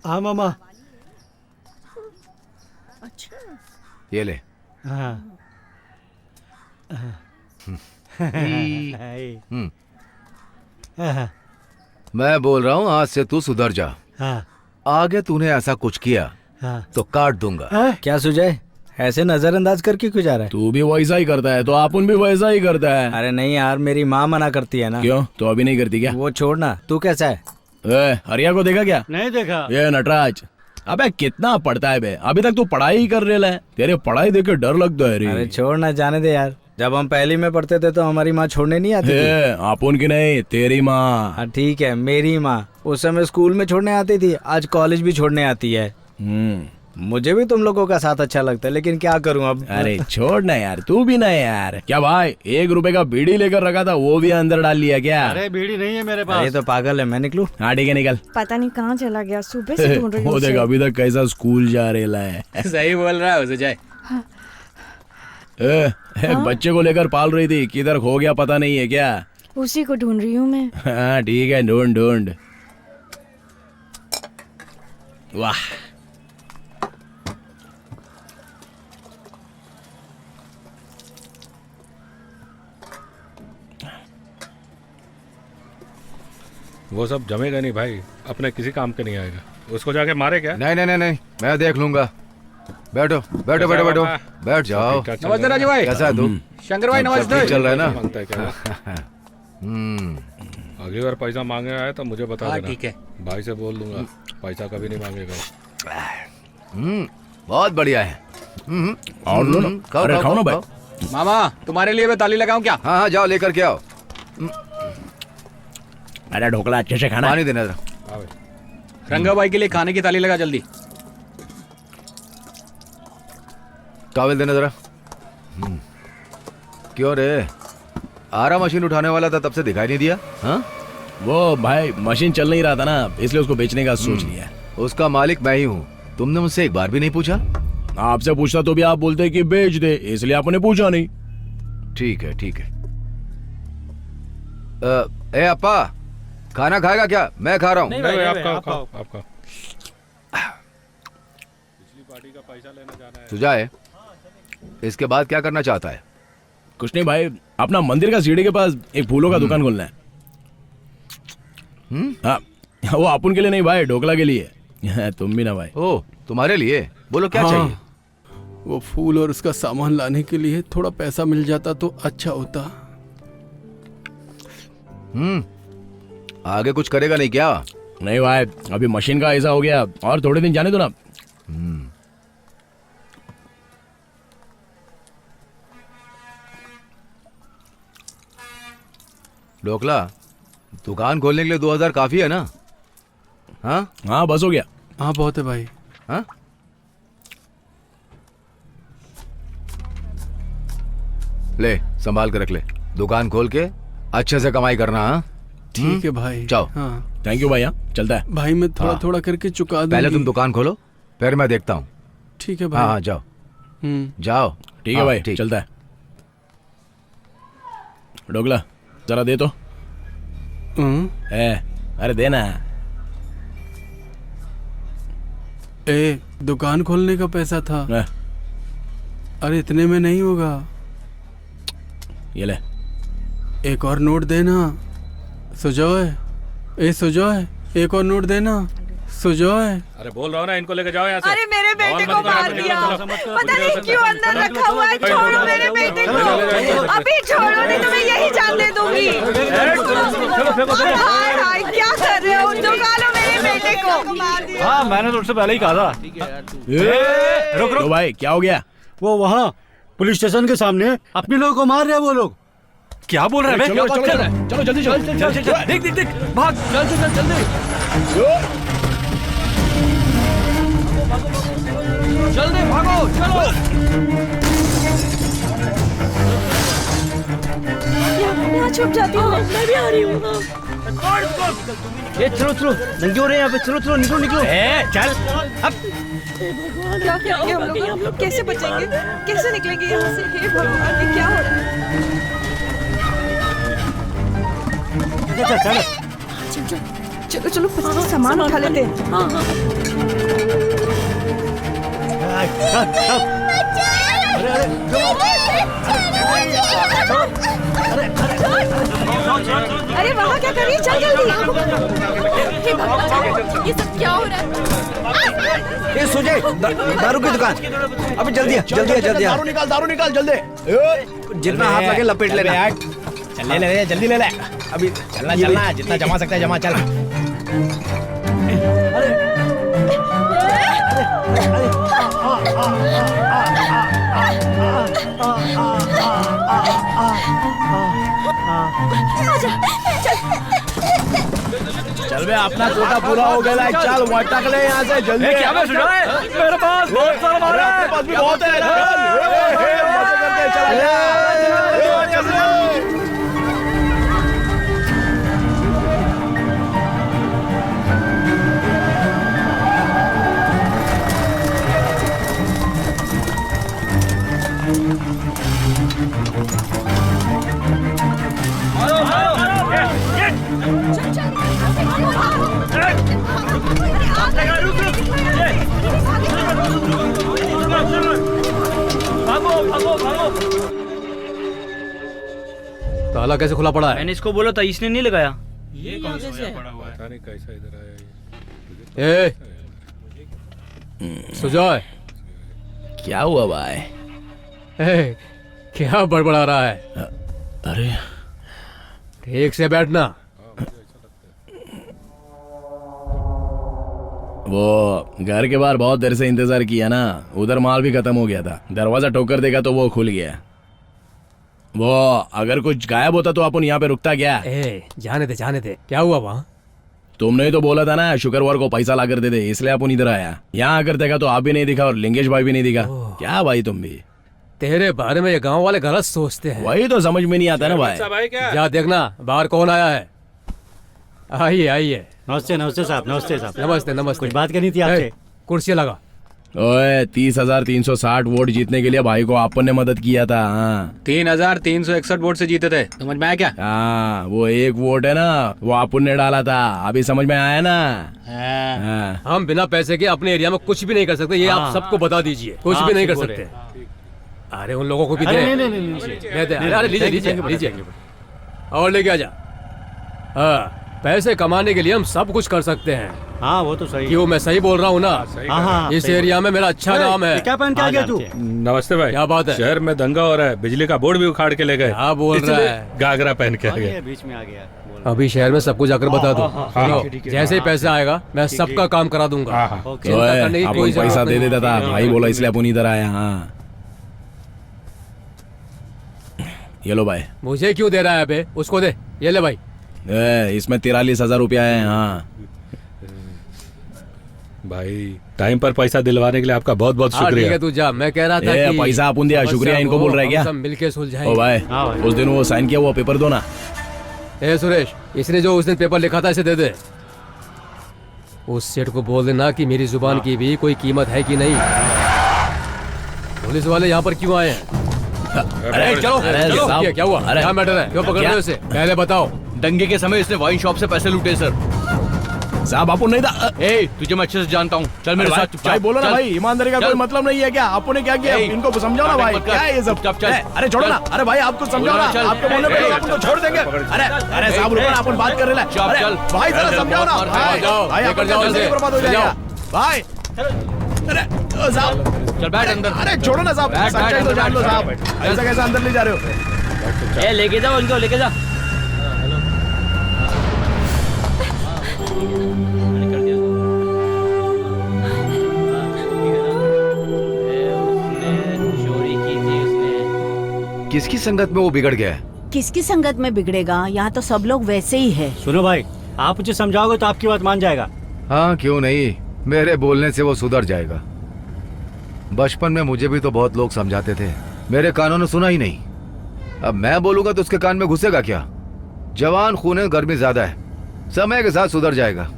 हाँ मामा। अच्छा ये ले। हाँ मैं बोल रहा हूँ आज से तू सुधर जा। हाँ। आगे तूने ऐसा कुछ किया तो काट दूंगा। क्या सुजय, ऐसे नजरअंदाज करके क्यों जा रहा है? तू भी वैसा ही करता है तो अपन भी वैसा ही करता है। अरे नहीं यार, मेरी माँ मना करती है ना। क्यों, तो अभी नहीं करती क्या? वो छोड़ना, तू कैसा है? हरिया को देखा क्या? नहीं देखा। ये नटराज, अबे कितना पढ़ता है बे, अभी तक तू पढ़ाई ही कर रहा है। तेरे पढ़ाई देख के डर लगता है रे। अरे छोड़ना, जाने दे यार। जब हम पहली में पढ़ते थे तो हमारी माँ छोड़ने नहीं आती थी। अपन की नहीं, तेरी माँ। ठीक है, मेरी माँ उस समय स्कूल में छोड़ने आती थी, आज कॉलेज भी छोड़ने आती है। मुझे भी तुम लोगों का साथ अच्छा लगता है, लेकिन क्या करूं अब। अरे छोड़ ना यार, तू भी ना यार। क्या भाई, 1 रुपए का बीड़ी लेकर रखा था, वो भी अंदर डाल लिया क्या? अरे बीड़ी नहीं है मेरे पास। ये तो पागल है, मैं निकलूं? हाँ ठीक है निकल। पता नहीं कहाँ चला गया, सुबह से ढूंढ रही हूँ। वो देख अभी तक कैसा स्कूल जा रहा है। सही बोल रहा है सुजय। एक बच्चे को लेकर पाल रही थी, किधर खो गया पता नहीं है क्या? उसी को ढूंढ रही हूँ मैं। हाँ ठीक है, ढूंढ ढूंढ। वाह, वो सब जमेगा नहीं भाई, अपने किसी काम के नहीं आएगा। उसको जाके मारे क्या? नहीं नहीं नहीं नहीं, मैं देख लूंगा। बैठो बैठो बैठो बैठो, बैठ जाओ। नमस्ते राजू भाई। कैसा है तू? शंकर भाई नमस्ते। ठीक चल रहा है ना? मांगता है क्या? अगली बार पैसा मांगे आए तो मुझे बता देना। ठीक है भाई से बोल दूंगा, पैसा कभी नहीं मांगेगा। बहुत बढ़िया है। और लो ना, अरे खाओ ना भाई। मामा तुम्हारे लिए मैं ताली लगाऊं क्या? हाँ हाँ जाओ लेकर के आओ। अरे ढोकला अच्छे से खाना। पानी देना जरा। रंगा भाई के लिए खाने की ताली लगा जल्दी। टॉवेल देना जरा। क्यों रे, आरा मशीन उठाने वाला था तब से दिखाई नहीं दिया? हाँ वो भाई मशीन चल नहीं रहा था ना, इसलिए उसको बेचने का सोच लिया। उसका मालिक मैं ही हूँ। तुमने मुझसे एक बार भी नहीं पूछा? आपसे पूछता तो भी आप बोलते कि बेच दे, इसलिए आपने पूछा नहीं। ठीक है ठीक है। ए अप्पा, खाना खाएगा क्या? मैं खा रहा हूँ। नहीं भाई, आप खाओ। पिछली पार्टी का पैसा लेने जाना है। सुजाए, इसके बाद क्या करना चाहता है? कुछ नहीं भाई, अपना मंदिर का सीढ़ी के पास एक फूलों का दुकान खोलना है। हाँ, वो अपन के लिए नहीं भाई, ढोकला के लिए। तुम भी ना भाई। ओ, तुम्हारे लिए? बोलो क्या चाहिए? वो फूल और उसका सामान लाने के लिए थोड़ा पैसा मिल जाता तो अच्छा होता। आगे कुछ करेगा नहीं क्या? नहीं भाई, अभी मशीन का ऐसा हो गया, और थोड़े दिन जाने दो ना। ढोकला, दुकान खोलने के लिए 2000 काफी है ना? हाँ हाँ बस हो गया। हाँ बहुत है भाई। हाँ ले, संभाल के रख ले। दुकान खोल के अच्छे से कमाई करना। हाँ ठीक है भाई। जाओ। हाँ थैंक यू भाई। हाँ चलता है भाई, मैं थोड़ा हाँ। थोड़ा करके चुका दूंगी। पहले तुम दुकान खोलो, फिर मैं देखता हूँ। ठीक है भाई। हाँ हाँ जाओ जाओ। ठीक है भाई, चलता है। ढोकला जरा दे तो। अरे देना। दुकान खोलने का पैसा था। अरे इतने में नहीं होगा। ये ले। एक और नोट देना। सुजॉय, सुजॉय, एक और नोट देना। सुजॉय। अरे बोल रहा हूँ ना, इनको लेके जाओ यहाँ से। अरे मेरे बेटे को मार दिया, पता नहीं क्यों अंदर रखा हुआ है। छोड़ो मेरे बेटे को, अभी छोड़ो नहीं तो मैं यही जान दे दूंगी। हाय हाय, क्या कर रहे हो? चुका लो मेरे बेटे को। हाँ मैंने तो उससे पहले ही कहा था। रुक रुक भाई, क्या हो गया? वो वहाँ पुलिस स्टेशन के सामने अपने लोगों को मार रहे हैं वो लोग। क्या बोल रहे हैं? चलो जल्दी चल। देख देख देख, भाग। चल जल्दी। जल्दी भागो, चलो। यहाँ छुप जाती हूँ, मैं भी आ रही हूँ। ये चलो नंगे हो रहे हैं यहाँ पे। चलो निकलो। चल अब। क्या करेंगे हम लोग? कैसे बचेंगे? कैसे निकलेंगे यहाँ से? हे भगवान, ये क्या हो रहा है? चलो सामान उठा लेते हैं। अरे वहाँ क्या कर रही है? चल जल्दी। हे भगवान, ये सब क्या हो रहा है? ये सुजय, दारू की दुकान। अबे जल्दी दारू निकाल जल्दी। जितना हाथ लगे लपेट लेना। चल ले जल्दी ले। अभी चलना जितना जमा सकता है जमा। चल चल बे, अपना कोटा पूरा हो गया। चल वटक ले यहाँ से जल्दी। क्या मैं सुना है? मेरे पास बहुत सारा माल है। अपने पास भी बहुत है। मजे करके चला जा। ताला कैसे खुला पड़ा है? मैंने इसको बोला था, इसने नहीं लगाया। ये कौन सा पड़ा हुआ है? पता नहीं कैसा इधर आया ये। सुजॉय, क्या हुआ भाई? क्या बड़बड़ा रहा है? अरे ठीक से बैठना। वो घर के बाहर बहुत देर से इंतजार किया ना, उधर माल भी खत्म हो गया था। दरवाजा ठोकर देगा तो वो खुल गया। वो अगर कुछ गायब होता तो अपन यहाँ पे रुकता क्या? जाने दे। क्या हुआ वहाँ? तुमने तो बोला था ना शुक्रवार को पैसा ला कर दे दे, इसलिए अपन इधर आया। यहाँ आकर देखा तो आप भी नहीं दिखा और लिंगेश भाई भी नहीं दिखा। क्या भाई तुम भी? तेरे बारे में ये गांव वाले गलत सोचते हैं। वही तो समझ में नहीं आता ना भाई। जा देखना बाहर कौन आया है। आइए। नमस्ते साहब। नमस्ते। कुछ बात करनी थी आपसे। कुर्सी लगा। ओए 30,360 वोट जीतने के लिए भाई को आपन ने मदद किया था। 3,361 वोट से जीते थे, समझ में आया क्या? हाँ, वो एक वोट है ना, वो आपन ने डाला था। अभी समझ में आया ना? हम बिना पैसे के अपने एरिया में कुछ भी नहीं कर सकते, ये आप सबको बता दीजिए। कुछ भी नहीं कर सकते। अरे उन लोगों को भी दे। अरे लीजिए और लेके आ जा। पैसे कमाने के लिए हम सब कुछ कर सकते हैं। हाँ वो तो सही। क्यों, मैं सही बोल रहा हूँ ना? हाँ, इस एरिया में मेरा अच्छा नाम है। क्या पहन के आ गया तू? नमस्ते भाई। क्या बात है? शहर में दंगा हो रहा है, बिजली का बोर्ड भी उखाड़ के ले गए। हाँ बोल रहा है। घाघरा पहन के आ गया। बीच में आ गया। अभी शहर में सब कुछ जाकर बता दो। जैसे ही पैसा आएगा मैं सबका काम करा दूंगा। चिंता करने की कोई जरूरत पैसा दे नहीं। देता था, भाई बोला इसलिए अपन इधर आया। हाँ ये लो भाई। मुझे क्यों दे रहा है बे? उसको दे। ये ले भाई। इसमें 43,000 रुपया है। हाँ भाई टाइम पर पैसा दिलवाने के लिए आपका बहुत बहुत शुक्रिया। ठीक है तू जा। मैं कह रहा था कि पैसा अपन दिया, शुक्रिया इनको बोल रहा है क्या? सब मिलके सुलझाएंगे। ओ भाई, उस दिन वो साइन किया वो पेपर दो ना। सुरेश, इसने जो उस दिन पेपर लिखा था इसे दे दे। उस सेठ को बोल देना कि मेरी जुबान की भी कोई कीमत है कि नहीं। पुलिस वाले यहाँ पर क्यों आए हैं? अरे चलो क्या हुआ? क्या मैटर है? क्यों पकड़ रहे हो उसे? पहले बताओ। दंगे के समय इसने वाइन शॉप से पैसे लूटे सर। साहब आपको नहीं था। तुझे मैं अच्छे से जानता हूँ, चल मेरे साथ चुपचाप। भाई बोलो ना भाई, ईमानदारी का कोई मतलब नहीं है क्या? आपने क्या किया? इनको समझाओ ना भाई, क्या है ये सब? अरे छोड़ो ना। अरे भाई आपको समझाओ ना, आपके बोलने पे अपन को छोड़ देंगे। अरे साहब रुको ना, अपन बात कर रहे हैं। अरे भाई जरा समझाओ ना भाई, आपका पैसा बर्बाद हो जाएगा भाई। अरे साहब चल बैठ अंदर। अरे छोड़ो ना साहब, सच्चाई तो जान लो साहब। ऐसा कैसे अंदर ले जा रहे हो? लेके जाओ उनको, लेके जा। किसकी संगत में वो बिगड़ गया है? किसकी संगत में बिगड़ेगा? यहाँ तो सब लोग वैसे ही है। सुनो भाई, आप मुझे समझाओगे तो आपकी बात मान जाएगा। हाँ क्यों नहीं, मेरे बोलने से वो सुधर जाएगा। बचपन में मुझे भी तो बहुत लोग समझाते थे, मेरे कानों ने सुना ही नहीं। अब मैं बोलूंगा तो उसके कान में घुसेगा क्या? जवान खून है, गर्मी ज्यादा है, समय के साथ सुधर जाएगा।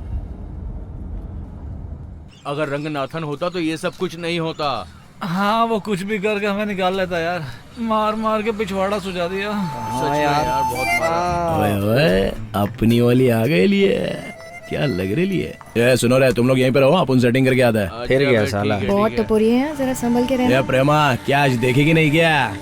अगर रंगनाथन होता तो ये सब कुछ नहीं होता। हाँ वो कुछ भी करके हमें निकाल लेता यार, मार मार के पिछवाड़ा सुझा दिया। हाँ यार बहुत मारा। ओए अपनी वाली आ गई लिए, क्या लग रही है? सुनो रे, तुम लोग यहीं पे रहो, अपन सेटिंग करके आता है। फिर गया साला। बहुत टपोरी है, जरा संभल के रहना। प्रेमा क्या आज देखेगी नहीं क्या?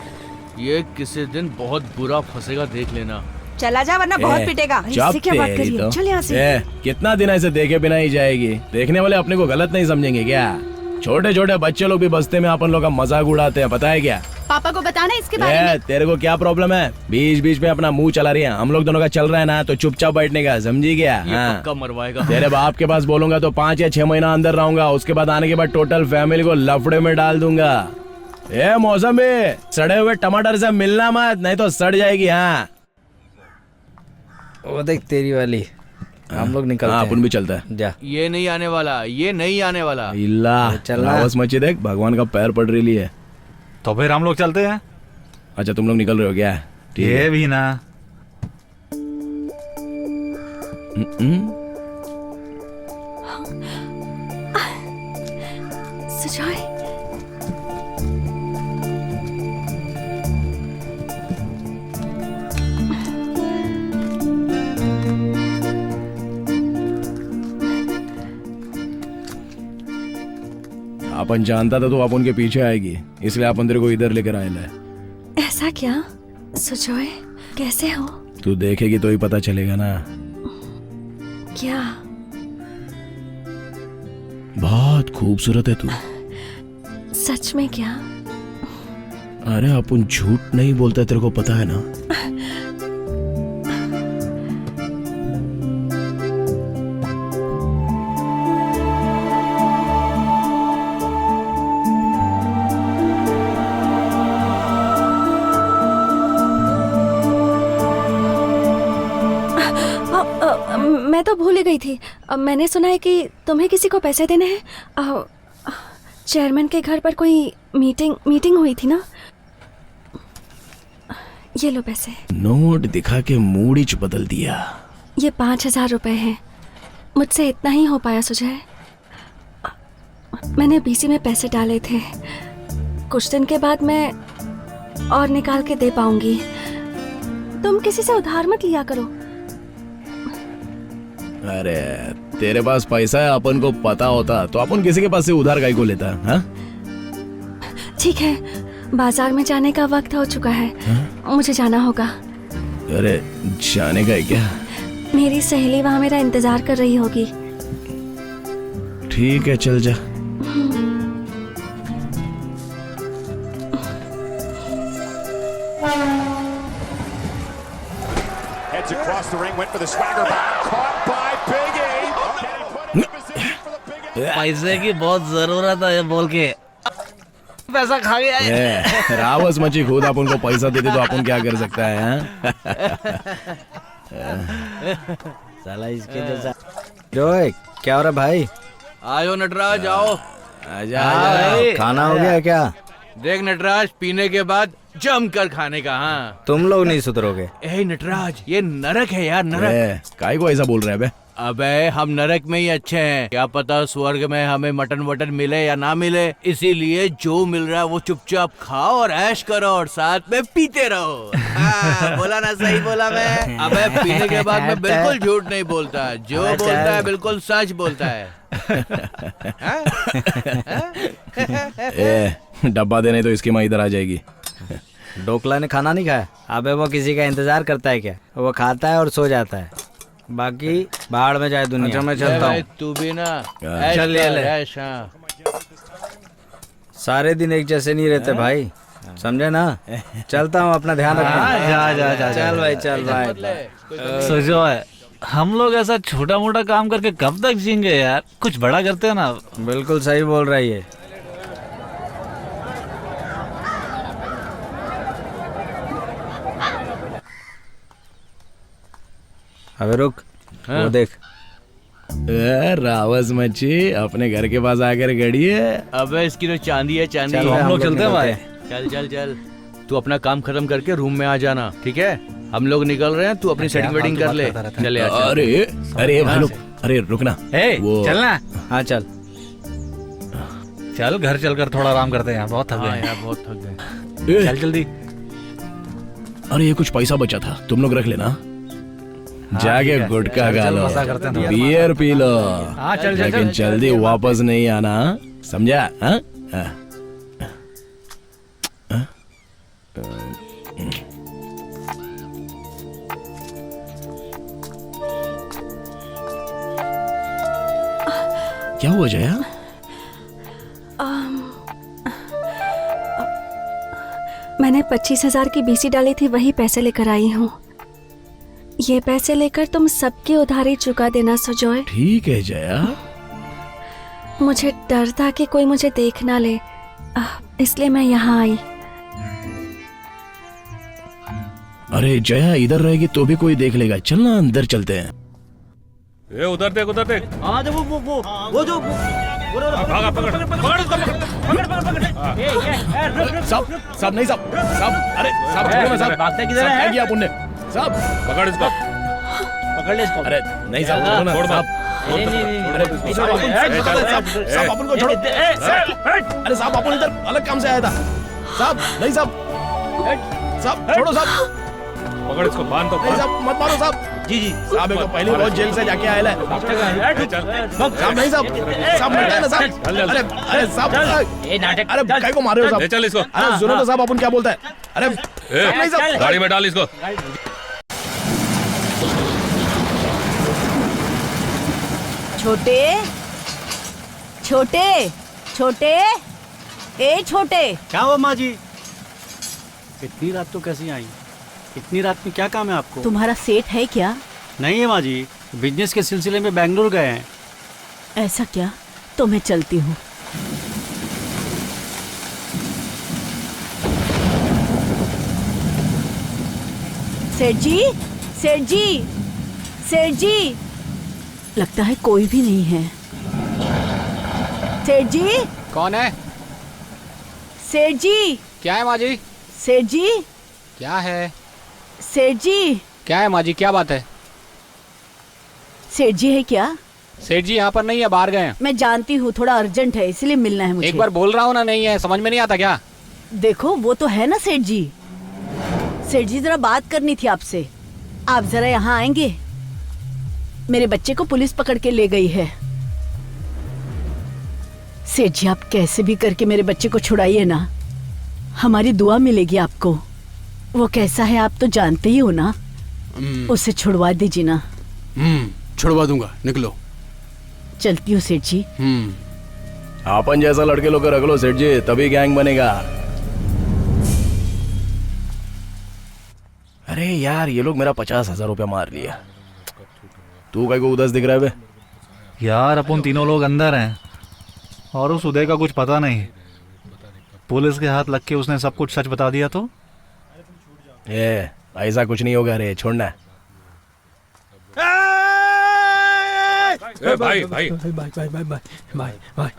ये किसी दिन बहुत बुरा फंसेगा, देख लेना। चला जा वरना बहुत पिटेगा। इससे क्या बात करी है? चल यहाँ से। कितना दिन ऐसे देखे बिना ही जाएगी? देखने वाले अपने को गलत नहीं समझेंगे क्या? छोटे छोटे बच्चे लोग भी बस्ते में अपन लोग का मजाक उड़ाते हैं, पता है क्या? पापा को बताना इसके बारे में। तेरे को क्या प्रॉब्लम है? बीच बीच में अपना मुंह चला रही है। हम लोग दोनों का चल रहा है ना, तो चुपचाप बैठने का, समझी क्या? पक्का मरवाएगा। तेरे बाप के पास बोलूंगा तो 5 या 6 महीना अंदर रहूंगा, उसके बाद आने के बाद टोटल फैमिली को लफड़े में डाल दूंगा। मौसम में सड़े हुए टमाटर से मिलना मत, नहीं तो सड़ जाएगी। हाँ वो देख तेरी वाली, हम लोग निकलते हैं। अपन भी चलता है। जा। ये नहीं आने वाला, ये नहीं आने वाला। आवाज मची देख, भगवान का पैर पड़ रही है। तो फिर हम लोग चलते हैं। अच्छा तुम लोग निकल रहे हो क्या? ये भी ना। सुजॉय, अपन जानता था तो अपन के पीछे आएगी, इसलिए अपन तेरे को इधर लेकर आए। ऐसा क्या? सुजॉय कैसे हो? तू देखेगी तो ही पता चलेगा ना। क्या? बहुत खूबसूरत है तू। सच में क्या? अरे अपन झूठ नहीं बोलते, तेरे को पता है ना। मैं तो भूल ही गई थी। मैंने सुना है कि तुम्हें किसी को पैसे देने हैं। चेयरमैन के घर पर कोई मीटिंग हुई थी ना। ये लो पैसे। नोट दिखा के मूड ही बदल दिया। ये 5,000 रुपए हैं। मुझसे इतना ही हो पाया सुजय। मैंने बीसी में पैसे डाले थे। कुछ दिन के बाद मैं और निकाल के दे पाऊंगी। तुम किसी से उधार मत लिया करो। अरे तेरे पास पैसा है, अपन को पता होता तो अपन किसी के पास से उधार काहे को लेता। हाँ ठीक है, बाजार में जाने का वक्त हो चुका है। मुझे जाना होगा। अरे जाने का है क्या? मेरी सहेली वहाँ मेरा इंतजार कर रही होगी। ठीक है चल जा। Heads across the ring, went for the swagger bomb, caught by Big E. पैसे की बहुत जरूरत है बोल के पैसा खा गया। रावस मची खुद अपन को पैसा देते तो अपन क्या कर सकता है। साला इसके जैसा। रोए क्या हो रहा भाई? आयो नटराज आओ। आजा खाना हो गया क्या? देख नटराज, पीने के बाद जमकर खाने का। हाँ तुम लोग नहीं सुधरोगे। ए नटराज, ये नरक है यार, नरक। काय को ऐसा बोल रहे हैं बे? अबे हम नरक में ही अच्छे हैं। क्या पता स्वर्ग में हमें मटन वटन मिले या ना मिले, इसीलिए जो मिल रहा है वो चुपचाप खाओ और ऐश करो और साथ में पीते रहो। बोला ना, सही बोला मैं? अबे पीने के बाद मैं बिल्कुल झूठ नहीं बोलता। जो बोलता है बिल्कुल सच बोलता है। डब्बा देने तो इसकी माँ इधर आ जाएगी। डोकला ने खाना नहीं खाया? अबे वो किसी का इंतजार करता है क्या? वो खाता है और सो जाता है, बाकी बाहर में जाए दुनिया। मैं चलता हूँ। तू भी ना चल ले। सारे दिन एक जैसे नहीं रहते भाई, समझे ना? चलता हूँ, अपना ध्यान रखना। जा चल भाई, चल भाई। सुजय, हम लोग ऐसा छोटा मोटा काम करके कब तक जिएंगे यार? कुछ बड़ा करते हैं ना। बिल्कुल सही बोल रही है। अबे रुक, वो देख। रावस मच्छी अपने घर के पास आकर गड़ी है। अबे इसकी तो चांदी है, चांदी। चलो हम लोग चलते हैं भाई। चल चल चल, तू अपना काम खत्म करके रूम में आ जाना, ठीक है? हम लोग निकल रहे हैं, तू अपनी सेटिंग वेटिंग कर ले। चल यार। अरे अरे भाई लोग, अरे रुकना। वो चलना। हाँ चल चल, घर चलकर थोड़ा आराम करते हैं। बहुत थक गए यार, बहुत थक गए। चल जल्दी। अरे ये कुछ पैसा बचा था, तुम लोग रख लेना। जाके गुटखा खा लो, बियर पी लो, लेकिन जल्दी वापस नहीं आना, समझा? क्या हुआ जया? मैंने 25,000 की बीसी डाली थी, वही पैसे लेकर आई हूँ। ये पैसे लेकर तुम सबकी उधारी चुका देना सुजय। ठीक है जया। मुझे डर था कि कोई मुझे देख ना ले, इसलिए मैं यहाँ आई। अरे जया, इधर रहेगी तो भी कोई देख लेगा। चलना अंदर चलते हैं। ए उधर देख, उधर देख। हाँ वो जो भागा, पकड़ सब नहीं सब। अरे सब भागते किधर है? क्या किया पुण्य? सब पकड़ इसको, पकड़ ले इसको। अरे नहीं सब, छोड़ साहब। साहब अपन को छोड़ो। अरे साहब अपन इधर अलग काम से आया था। साहब नहीं साहब छोड़ो साहब। पकड़ इसको, बांध दो। नहीं साहब मत मारो साहब। जी साहब को पहले रोज जेल से जाके आया है। साहब नहीं साहब मरता है ना साहब। अरे साहब, नाटक। अरे काय को मार रहे हो साहब? चल इसको। अरे सुनो तो साहब अपन क्या बोलता है। अरे गाड़ी में डाल इसको। छोटे छोटे छोटे ए छोटे। क्या हुआ माँ जी? इतनी रात तो कैसी आई? इतनी रात में क्या काम है आपको? तुम्हारा सेठ है क्या? नहीं है माँ जी, बिजनेस के सिलसिले में बेंगलुरु गए हैं। ऐसा क्या? तो मैं चलती हूँ। सेठ जी, सेठ जी, सेठ जी, लगता है कोई भी नहीं है। सेठ जी। कौन है? सेठ जी। क्या है माँ जी? सेठ जी। क्या है? सेठ जी। क्या है माँ जी, क्या बात है? सेठ जी है क्या? सेठ जी यहाँ पर नहीं है, बाहर गए हैं। मैं जानती हूँ, थोड़ा अर्जेंट है इसलिए मिलना है मुझे। एक बार बोल रहा हूँ ना, नहीं है, समझ में नहीं आता क्या? देखो वो तो है ना सेठ जी। सेठ जी जरा बात करनी थी आपसे। आप जरा यहाँ आएंगे? मेरे बच्चे को पुलिस पकड़ के ले गई है। सेठ जी आप कैसे भी करके मेरे बच्चे को छुड़ाइए ना, हमारी दुआ मिलेगी आपको। वो कैसा है आप तो जानते ही हो ना, उसे छुड़वा दीजिए ना। छुड़वा दूंगा, निकलो। चलती हूँ सेठ जी। अपन जैसा लड़के लोग रख लो सेठ जी, तभी गैंग बनेगा। अरे यार ये लोग मेरा 50,000 रुपया मार लिया। तू कहीं को उदास दिख रहा है बे? यार अपन तीनों लोग अंदर हैं और उस उदय का कुछ पता नहीं। पुलिस के हाथ लग के उसने सब कुछ सच बता दिया तो? ऐसा कुछ नहीं होगा रे, छोड़ना। भाई भाई भाई भाई भाई भाई भाई भाई।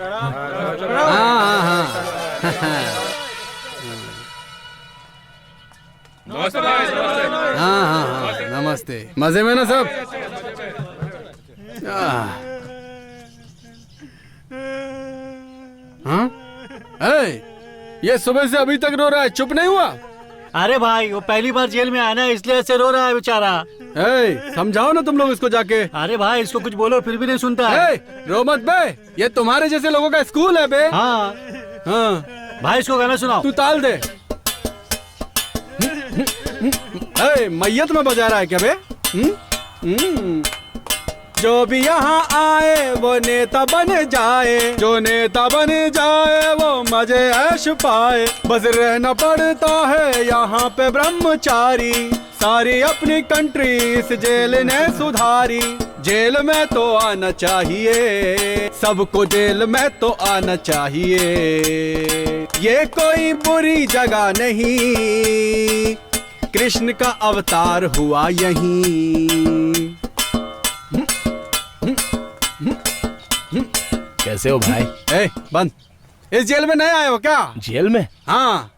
हाँ, नमस्ते। मजे में ना सब? हाँ? ये सुबह से अभी तक रो रहा है, चुप नहीं हुआ? अरे भाई वो पहली बार जेल में आया ना, इसलिए ऐसे रो रहा है बेचारा। समझाओ ना तुम लोग इसको जाके। अरे भाई इसको कुछ बोलो फिर भी नहीं सुनता है। रो मत बे, ये तुम्हारे जैसे लोगों का स्कूल है बे। हाँ भाई इसको गाना सुनाओ। तू ताल दे। मैयत में बजा रहा है क्या बे? जो भी यहाँ आए वो नेता बन जाए, जो नेता बन जाए वो मजे ऐश पाए। बस रहना पड़ता है यहाँ पे ब्रह्मचारी, सारी अपनी कंट्री इस जेल ने सुधारी। जेल में तो आना चाहिए, सबको जेल में तो आना चाहिए। ये कोई बुरी जगह नहीं, कृष्ण का अवतार हुआ यहीं। कैसे हो भाई? बंद। इस जेल में नए आए हो क्या? जेल में? हाँ।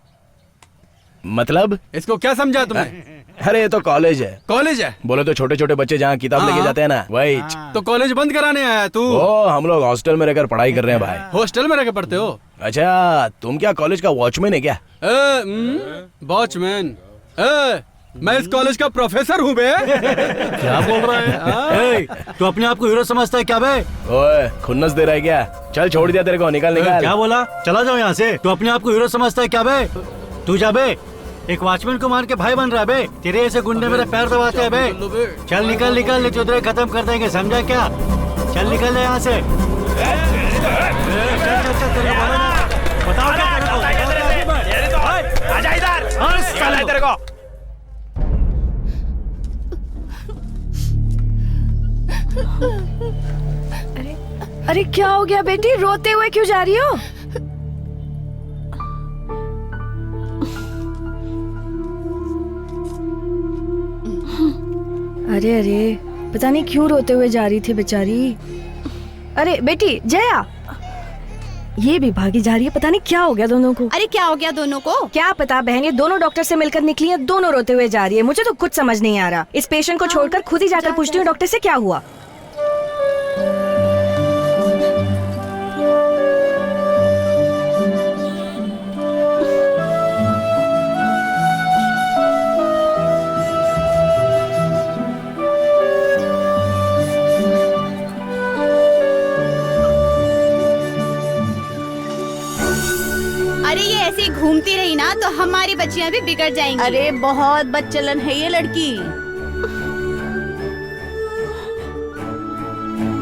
मतलब? इसको क्या समझा तुमने? अरे ये तो कॉलेज है। कॉलेज है? बोले तो छोटे छोटे बच्चे जहाँ किताब लेके जाते हैं ना, वही। तो कॉलेज बंद कराने आया तू? ओ हम लोग हॉस्टल में रहकर पढ़ाई कर रहे हैं भाई। हॉस्टल में रहकर पढ़ते हो? अच्छा तुम क्या कॉलेज का वॉचमैन है क्या? वॉचमैन? मैं इस कॉलेज का प्रोफेसर हूँ बे। क्या बोल रहा है? तू अपने आप को हीरो समझता है क्या बे? ओए खुन्नस दे रहा है क्या? चल छोड़ दिया तेरे को, निकाल निकाल। क्या बोला? चला जाओ यहाँ से। तू अपने आप को हीरो समझता है क्या बे? तू जा बे, एक वॉचमैन को मार के भाई बन रहा है बे। तेरे ऐसे गुंडे मेरे पैर दबाते हैं बे। चल निकल निकल, नहीं चौधरी खत्म कर देंगे, समझा क्या? चल निकल जा यहाँ से। बताओ तेरे को। अरे क्या हो गया बेटी, रोते हुए क्यों जा रही हो? अरे अरे पता नहीं क्यों रोते हुए जा रही थी बेचारी। अरे बेटी जया, ये भी भागी जा रही है, पता नहीं क्या हो गया दोनों को। अरे क्या हो गया दोनों को? क्या पता बहन, ये दोनों डॉक्टर से मिलकर निकली हैं, दोनों रोते हुए जा रही है। मुझे तो कुछ समझ नहीं आ रहा। इस पेशेंट को छोड़कर खुद ही जाकर पूछती हूँ डॉक्टर से क्या हुआ। घूमती रही ना तो हमारी बच्चियां भी बिगड़ जाएंगी। अरे बहुत बदचलन है ये लड़की।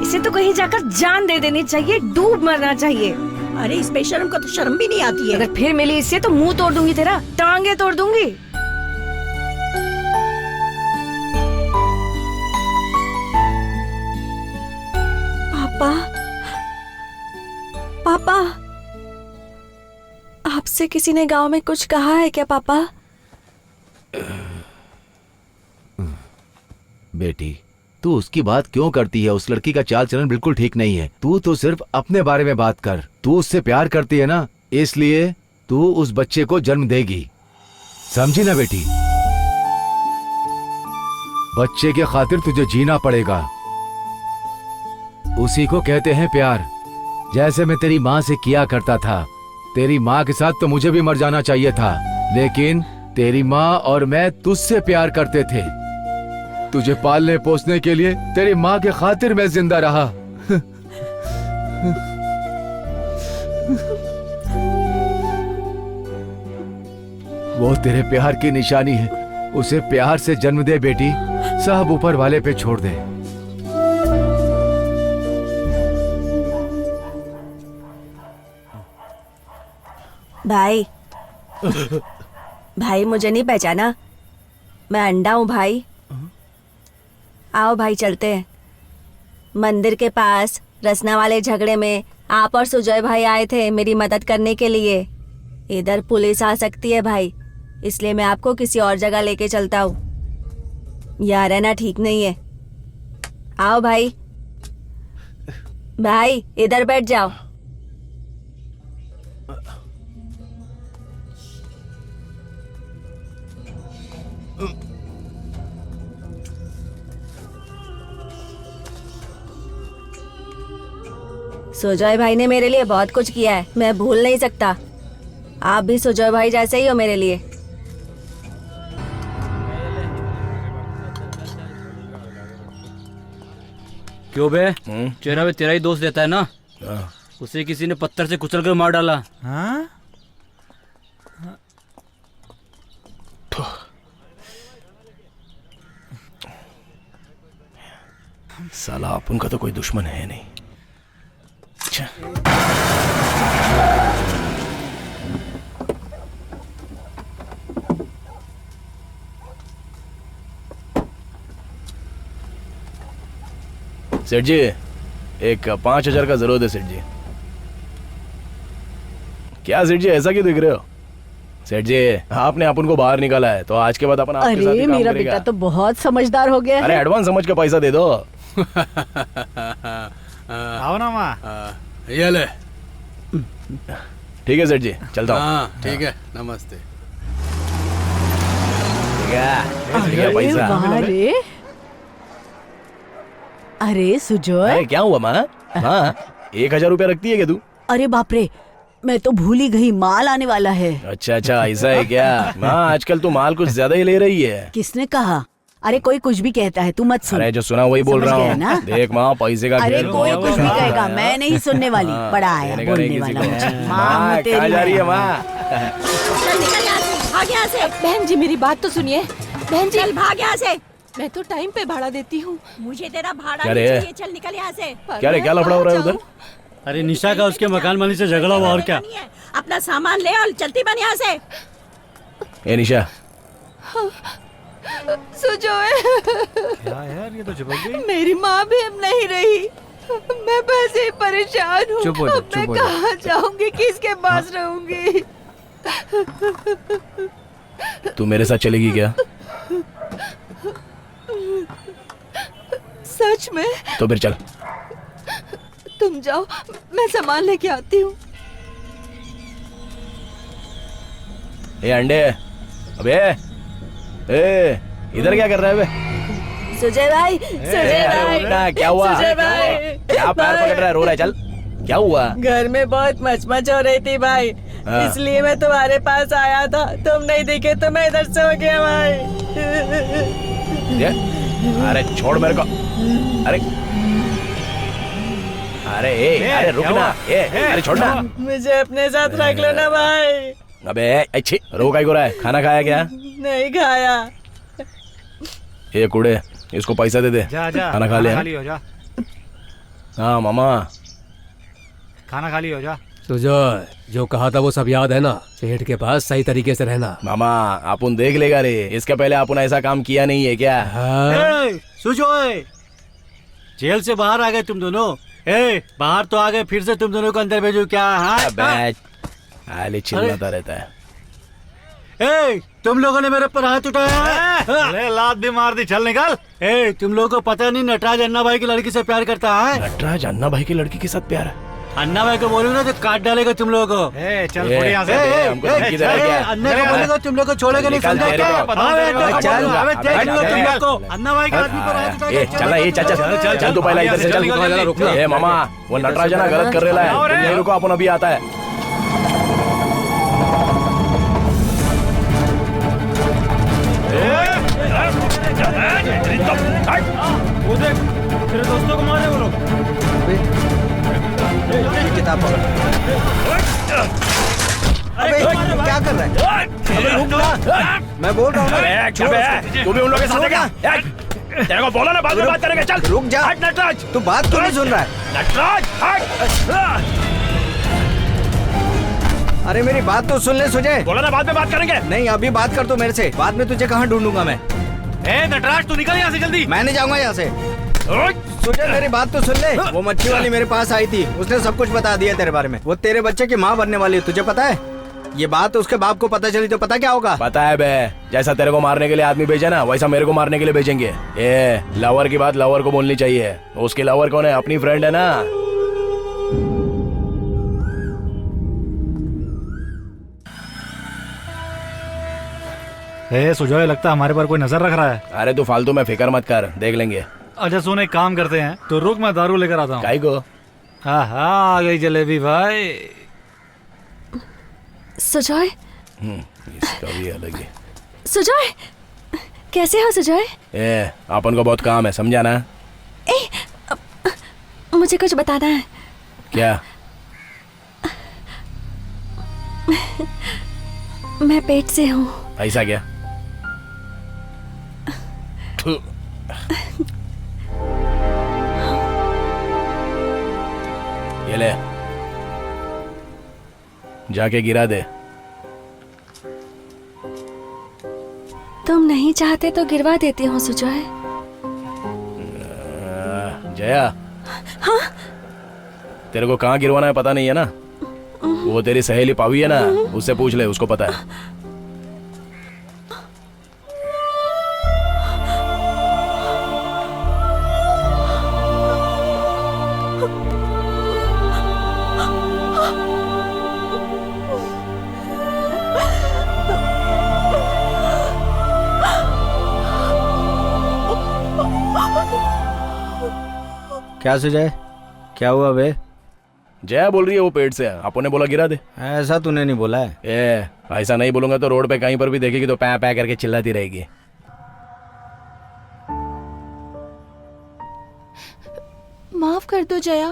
इसे तो कहीं जाकर जान दे देनी चाहिए, डूब मरना चाहिए। अरे इस बेशर्म को तो शर्म भी नहीं आती है। अगर फिर मिली इससे तो मुंह तोड़ दूंगी तेरा, टांगे तोड़ दूंगी। पापा, पापा, आपसे किसी ने गांव में कुछ कहा है क्या पापा? बेटी, तू उसकी बात क्यों करती है? उस लड़की का चाल चलन बिल्कुल ठीक नहीं है। तू तो सिर्फ अपने बारे में बात कर। तू उससे प्यार करती है ना, इसलिए तू उस बच्चे को जन्म देगी। समझी ना बेटी? बच्चे के खातिर तुझे जीना पड़ेगा। उसी को कहते हैं प्यार। जैसे मैं तेरी माँ से किया करता था। तेरी माँ के साथ तो मुझे भी मर जाना चाहिए था, लेकिन तेरी माँ और मैं तुझसे प्यार करते थे। तुझे पालने पोसने के लिए तेरी माँ के खातिर मैं जिंदा रहा। वो तेरे प्यार की निशानी है। उसे प्यार से जन्म दे बेटी, सब ऊपर वाले पे छोड़ दे। भाई, भाई मुझे नहीं पहचाना? मैं अंडा हूँ भाई। आओ भाई चलते हैं। मंदिर के पास रसना वाले झगड़े में आप और सुजय भाई आए थे मेरी मदद करने के लिए। इधर पुलिस आ सकती है भाई, इसलिए मैं आपको किसी और जगह लेके चलता हूँ। यहाँ रहना ठीक नहीं है। आओ भाई। भाई इधर बैठ जाओ। सुजय भाई ने मेरे लिए बहुत कुछ किया है, मैं भूल नहीं सकता। आप भी सुजय भाई जैसे ही हो मेरे लिए। क्यों बे? चेहरा में तेरा ही दोस्त देता है ना? उसे किसी ने पत्थर से कुचल कर मार डाला। हाँ? साला अपन का तो कोई दुश्मन है नहीं। अच्छा। सेठ जी, एक 5,000 का जरूरत है सेठ जी। क्या सेठ जी ऐसा क्यों दिख रहे हो? सेठ जी, आपने अपन को बाहर निकाला है तो आज के बाद अपन आपके साथ ही काम मेरा करेगा। बेटा तो बहुत समझदार हो गया अरे है। एडवांस समझ के पैसा दे दो। आओ ना माँ। ये ले। ठीक है सेठ जी, चलता हूँ। हाँ ठीक है, नमस्ते। पैसा। अरे अरे सुजय, अरे क्या हुआ माँ? हाँ, 1,000 रुपया रखती है क्या तू? अरे बाप रे, मैं तो भूल ही गई, माल आने वाला है। अच्छा अच्छा, ऐसा है क्या? माँ आजकल तू माल कुछ ज्यादा ही ले रही है। किसने कहा? अरे कोई कुछ भी कहता है, तू मत सुन। अरे जो सुना वही बोल समझ रहा गया ना? हूँ। देख माँ, पैसे का अरे खेल कोई बहुत कुछ भी है। कहेगा, मैं नहीं सुनने वाली। बड़ा आया देने का नहीं बोलने किसी वाला को। मुझे। माँ, तेरी कहाँ जा रही है माँ? चल निकल यहाँ से, भाग यहाँ से। बहन जी मेरी बात तो सुनिए। बहन जी, चल भाग यहाँ से। मैं तो टाइम पे भाड़ा देती हूँ। मुझे तेरा भाड़ा क्या नहीं रे? चाहिए। चल निकल यहाँ से। क्या रे, क्या लफड़ा हो रहा है उधर? अरे निशा का उसके मकान मालिक से झगड़ा हुआ और क्या? अपना सामान ले और चलती बन यहाँ से। ए निशा, सुजय, क्या यार, ये तो चिपक गई। मेरी माँ भी अब नहीं रही। मैं बस ही परेशान हूँ। चुप हो जा, अब मैं चुप हो जा। कहाँ जाऊंगी, किसके पास रहूंगी? तू मेरे साथ चलेगी क्या? सच में? तो फिर चल। तुम जाओ, मैं सामान लेके आती हूँ। ए अंडे, अबे ए, इधर क्या कर रहा है बे? सुजय भाई, सुजय भाई, उठना, क्या हुआ? सुजय भाई, क्या पैर पकड़ रहा है, रो रहा है? चल, क्या हुआ? घर में बहुत मचमच हो रही थी भाई, हाँ। इसलिए मैं तुम्हारे पास आया था। तुम नहीं दिखे तो मैं इधर से हो गया भाई। ये? अरे छोड़ मेरे को। अरे अरे ए, अरे रुकना। ए, अरे छोड़ना। मुझे अपने साथ रख लो ना भाई। अबे अच्छी रो काहे को रहा है? खाना खाया क्या? नहीं खाया। ये कूड़े, इसको पैसा दे दे। जा जा खाना खा ले। लियो जा। हाँ मामा। खाना खा लियो जा। सुजय, जो कहा था वो सब याद है ना? सेठ के पास सही तरीके से रहना। मामा अपन देख लेगा रे, इसके पहले अपन ऐसा काम किया नहीं है क्या? सुजय, जेल से बाहर आ गए तुम दोनों। बाहर तो आ गए, फिर से तुम दोनों को अंदर भेजो क्या? आले चिल्लाता रहता है। तुम लोगों ने मेरे पर हाथ उठाया है। अरे लात भी मार दी, चल निकल। तुम लोगों को पता नहीं नटराज अन्ना भाई की लड़की से प्यार करता है? नटराज अन्ना भाई की लड़की के साथ प्यार है? अन्ना भाई को बोलूंगा तो काट डालेगा तुम लोगों को। चल थोड़ी यहाँ से। हमको धमकी दे रहा है क्या? अन्ना को बोलेगा तुम लोग को छोड़ेगा नहीं, समझा क्या? देख लो तुम लोग को अन्ना भाई के आदमी पर हाथ उठा के। चल ये चल चल तू पहला इधर से चल। ए मामा, वो नटराज ना गलत कर रहा है, तुम नहीं रुको, अपन अभी आता है। वो देख, तेरे दोस्तों को मारे वो लोग। किताब पकड़। अबे क्या कर रहा है? अबे रुक ना, मैं बोल रहा हूँ ना। तू भी उन लोगों के साथ है क्या? तेरे को बोला ना बाद में बात करेंगे। चल रुक जा। हट नटराज। तू बात क्यों नहीं सुन रहा है? नटराज हट। अरे मेरी बात तो सुन ले सुजय। बोला ना बाद में बात करेंगे। नहीं अभी बात कर तू मेरे से, बाद में तुझे कहाँ ढूंढूंगा मैं? नटराज तू निकल यहाँ से जल्दी। मैं नहीं जाऊंगा यहाँ से। सुजय मेरी बात तो सुन ले। वो मच्छी वाली मेरे पास आई थी, उसने सब कुछ बता दिया तेरे बारे में। वो तेरे बच्चे की माँ बनने वाली है, तुझे पता है? ये बात उसके बाप को पता चली तो पता क्या होगा? पता है बे, जैसा तेरे को मारने के लिए आदमी भेजा ना, वैसा मेरे को मारने के लिए भेजेंगे। ये लवर की बात लवर को बोलनी चाहिए। उसकी लवर कौन है? अपनी फ्रेंड है ना। सुजय, लगता है हमारे पर कोई नजर रख रहा है। अरे तू फालतू में फिक्र मत कर, देख लेंगे। अच्छा सुन, एक काम करते हैं, तो रुक मैं दारू लेकर आता हूँ। काई को? हाँ आ गई जलेबी भाई। सुजय, इसका भी अलग है। सुजय, कैसे हो सुजय? अपन को बहुत काम है, समझा ना? मुझे कुछ बताना है। क्या? मैं पेट से हूँ। ऐसा क्या? ये ले, जाके गिरा दे। तुम नहीं चाहते तो गिरवा देती हूँ सुजय। जया, हाँ? तेरे को कहाँ गिरवाना है पता नहीं है ना? वो तेरी सहेली पावी है ना, उससे पूछ ले, उसको पता है। क्या सुजय, क्या हुआ बे? जया बोल रही है वो पेट से, आपने बोला गिरा दे। ऐसा तूने नहीं बोला है। ऐसा नहीं बोलूंगा तो रोड पे कहीं पर भी देखेगी तो पै पै करके चिल्लाती रहेगी। माफ कर दो जया,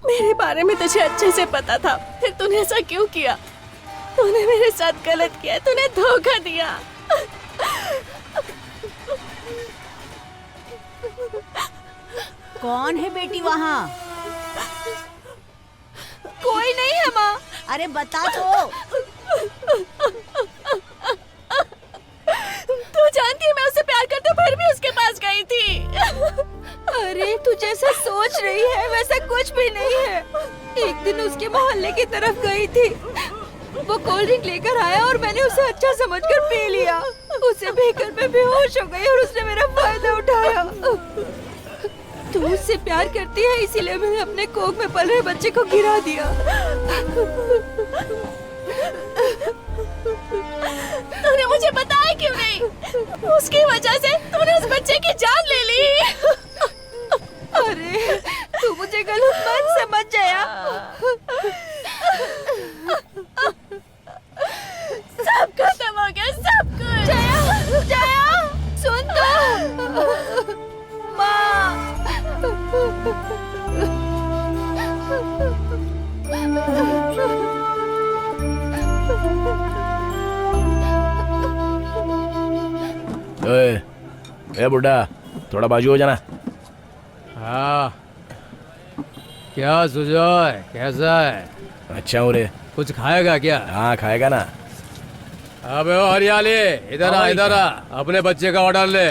मेरे बारे में तुझे अच्छे से पता था, फिर तूने ऐसा क्यों किया? तूने मेरे साथ गलत किया, तूने धोखा दिया। कौन है बेटी वहाँ? कोई नहीं है माँ। अरे बता तो। तू जानती है मैं उससे प्यार करती हूँ, फिर भी उसके पास गई थी। अरे तू जैसा सोच रही है वैसा कुछ भी नहीं है। एक दिन उसके मोहल्ले की तरफ गई थी, वो कोल्ड ड्रिंक लेकर आया और मैंने उसे अच्छा समझकर पी लिया। उसे पीकर मैं बेहोश हो गई और उसने मेरा फायदा उठाया। तू उससे प्यार करती है इसीलिए मैंने अपने कोख में पल रहे बच्चे को गिरा दिया। तूने मुझे बताया क्यों नहीं? उसकी वजह से तूने उस बच्चे की जान ले ली। अरे तू मुझे गलत मत समझ जया। सब खत्म हो गया, सब कुछ। जया, जया सुन तो। माँ। ए बुड्ढा, थोड़ा बाजू हो जाना। हाँ, क्या सुजय, कैसा है? अच्छा हूँ रे। कुछ खाएगा क्या? हाँ खाएगा ना। अबे ओ हरियाली, इधर आ, इधर आ, अपने बच्चे का ऑर्डर ले।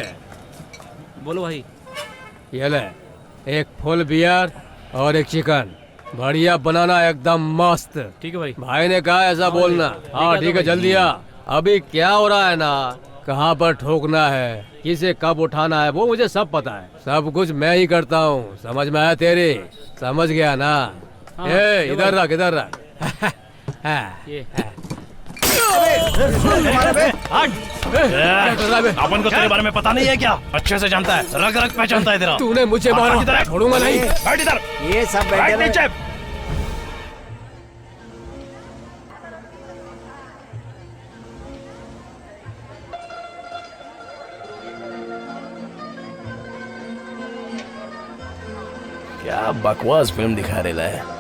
बोलो भाई। ये ले, एक फुल बियर और एक चिकन, बढ़िया बनाना, एकदम मस्त। ठीक है भाई। भाई ने कहा ऐसा बोलना। हाँ ठीक है, जल्दी आ। अभी क्या हो रहा है ना, कहाँ पर ठोकना है, किसे कब उठाना है, वो मुझे सब पता है। सब कुछ मैं ही करता हूँ, समझ में आया तेरे? समझ गया ना? ए इधर रख, इधर रख। अपन को तेरे बारे में पता नहीं है क्या? अच्छे से जानता है, रग रग पहचानता है तेरा। तूने मुझे मारा, छोड़ूंगा नहीं। बैठ इधर। ये सब बैठे क्या बकवास फिल्म दिखा रहा है।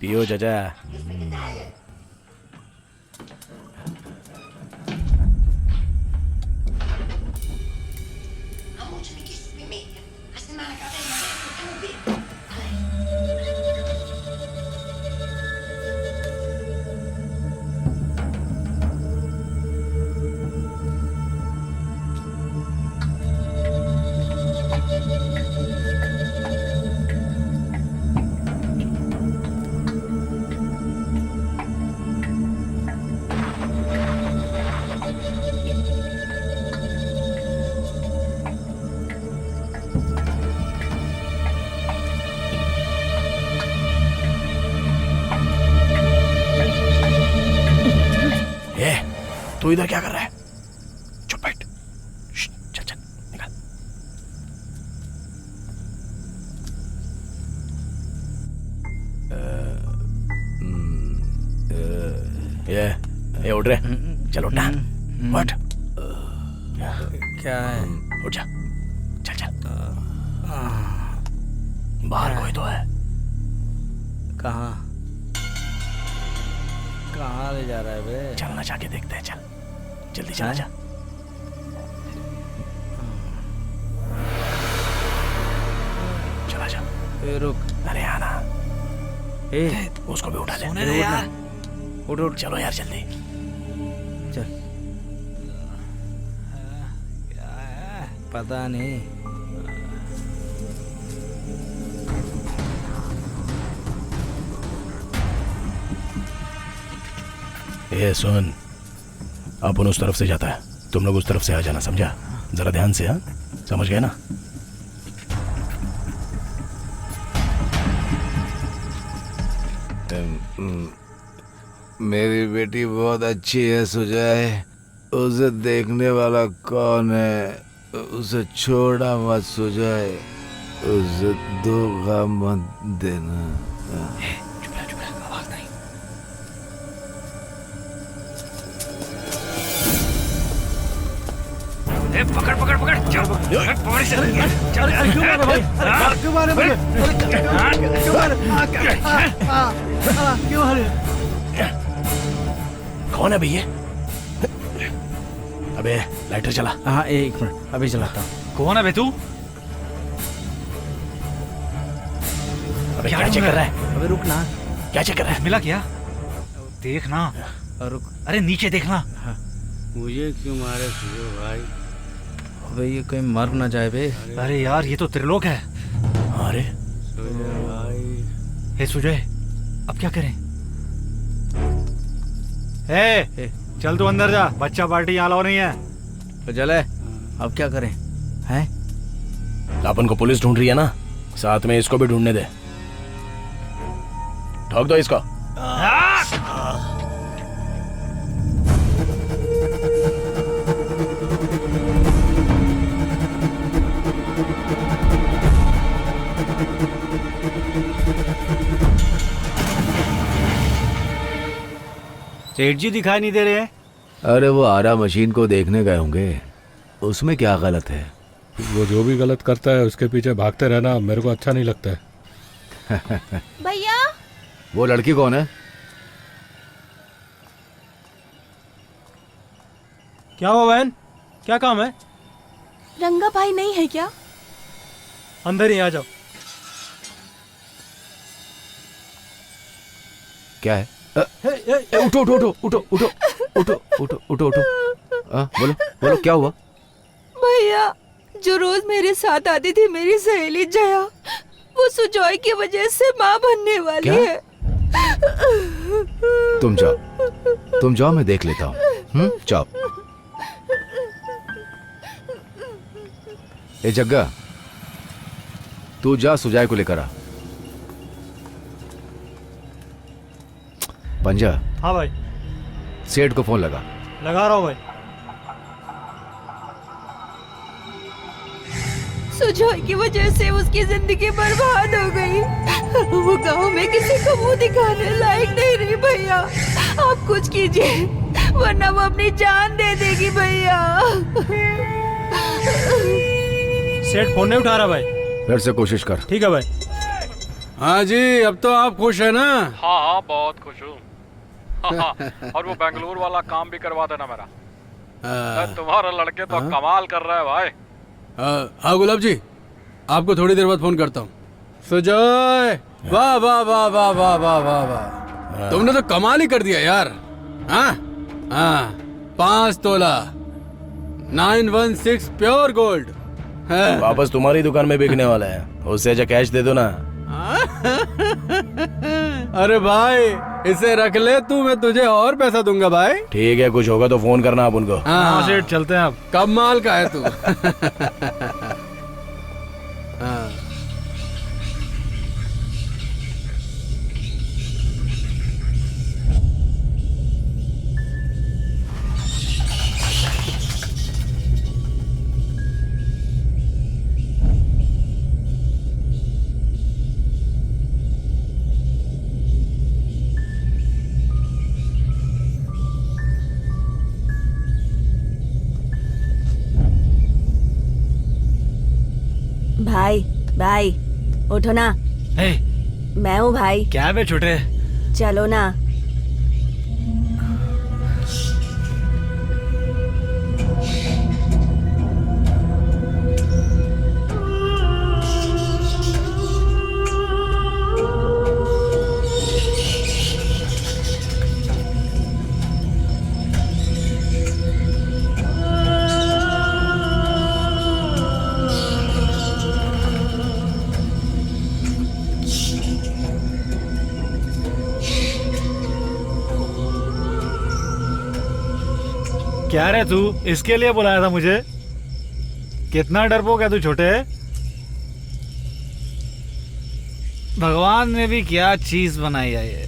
पियो चाचा। तू इधर क्या कर रहा है? चुप बैठ। चल चल निकल। ये उठ रहे, चल उठना। उठ। क्या है? उठ जा, चल चल। बाहर कोई तो है। कहाँ कहाँ ले जा रहा है बे? चलना, जाके देखते हैं। चल जल्दी चला जा। चला जा। रुक। अरे आना। उसको भी उठा ले। उठ उठ। चलो यार जल्दी। चल। पता नहीं। ए सुन, अपन उस तरफ से जाता है, तुम लोग उस तरफ से आ जाना, समझा? जरा ध्यान से। हाँ समझ गए ना? मेरी बेटी बहुत अच्छी है सुजय। उसे देखने वाला कौन है? उसे छोड़ा मत सुजय, उसे धोखा मत देना। पकड़ पकड़ पकड़, चल पकड़, चल अरे क्यों मारे भाई? अरे क्यों मारे मुझे? क्यों मारे? क्यों मारे? कौन है भैया? अबे लाइटर चला। हाँ एक मिनट, अभी चलाता हूँ। कौन है बे तू? अबे क्या चेक कर रहा है? अबे रुक ना। क्या चेक कर रहा है? मिला क्या? देखना। रुक। अरे नीचे देखना। मुझे क्यों मारे भाई? अबे ये कहीं मर ना जाए बे। अरे यार ये तो त्रिलोक है। अरे भाई हे सुजय, अब क्या करें? हे, चल तू अंदर जा, बच्चा पार्टी यहाँ अलाउ नहीं है। तो चले, अब क्या करें? हैं? अपन को पुलिस ढूंढ रही है ना, साथ में इसको भी ढूंढने दे। ठोक दो इसको। सेठ जी दिखाई नहीं दे रहे हैं। अरे वो आरा मशीन को देखने गए होंगे, उसमें क्या गलत है? वो जो भी गलत करता है उसके पीछे भागते रहना मेरे को अच्छा नहीं लगता है। भैया, वो लड़की कौन है? क्या हुआ बहन, क्या काम है? रंगा भाई नहीं है क्या? अंदर ही आ जाओ। क्या है? उठो उठो उठो उठो उठो उठो उठो उठो उठो। बोलो बोलो, क्या हुआ? भैया, जो रोज मेरे साथ आती थी मेरी सहेली जया, वो सुजॉय की वजह से माँ बनने वाली क्या? है। तुम जाओ, मैं देख लेता हूँ। जाओ। ए जग्गा, तू जा सुजय को लेकर आ। पंजा। हाँ भाई। सेठ को फोन लगा रहा हूँ भाई। सुजॉय की वजह से उसकी जिंदगी बर्बाद हो गई। वो गांव में किसी को मुंह दिखाने लायक नहीं रही। भैया, आप कुछ कीजिए, वरना वो अपनी जान दे देगी। भैया। सेठ फोन नहीं उठा रहा भाई। फिर से कोशिश कर। ठीक है भाई। हाँ जी, अब तो आप खुश है ना? हाँ हाँ, बहुत खुश हूँ। और वो बेंगलुरु वाला काम भी करवा देना मेरा। तुम्हारा लड़के तो कमाल कर रहा है भाई। हाँ गुलाब जी, आपको थोड़ी देर बाद फोन करता हूँ। सुजय, वाह वाह वाह वाह वाह वाह वाह वाह, तुमने तो कमाल ही कर दिया यार। हाँ हाँ, 5 तोला 916 प्योर गोल्ड वापस तुम्हारी दुकान में बिकने वाला है। उससे अच्छा कैश दे दो ना। अरे भाई, इसे रख ले तू, मैं तुझे और पैसा दूंगा भाई। ठीक है, कुछ होगा तो फोन करना आप उनको। हाँ सेठ, चलते हैं अब। कब माल का है तू? हाँ। भाई भाई, उठो ना। हे, मैं हूँ भाई। क्या बे छोटे? चलो ना। क्या रे तू, इसके लिए बुलाया था मुझे? कितना डरपोक है तू छोटे। भगवान ने भी क्या चीज बनाई है ये।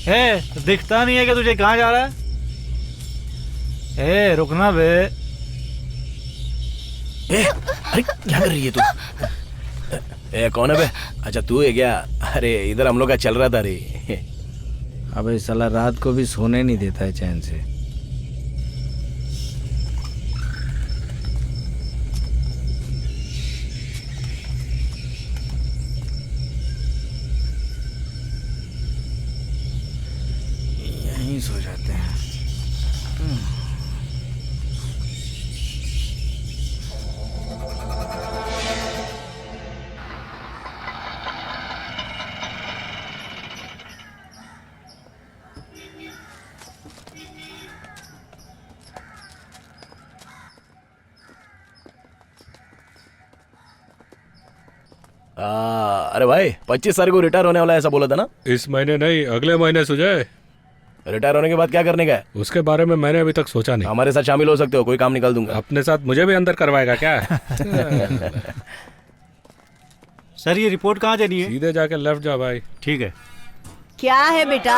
हे, दिखता नहीं है कि तुझे कहाँ जा रहा है? ए, रुकना बे। अरे क्या कर रही है तू? ए, कौन है बे? अच्छा तू है क्या? अरे इधर हम लोग का चल रहा था रे। अबे साला रात को भी सोने नहीं देता है चैन से। यहीं सो जाते हैं। अरे भाई 25 तारीख को रिटायर होने वाला है, ऐसा बोला था ना? इस महीने नहीं, अगले महीने सुजय। रिटायर होने के बाद क्या करने का है? उसके बारे में मैंने अभी तक सोचा नहीं। हमारे साथ शामिल हो सकते हो, कोई काम निकाल दूंगा। अपने साथ मुझे भी अंदर करवाएगा क्या? सर ये रिपोर्ट कहाँ देनी है? सीधे जाके लेफ्ट जा भाई। ठीक है। क्या है बेटा,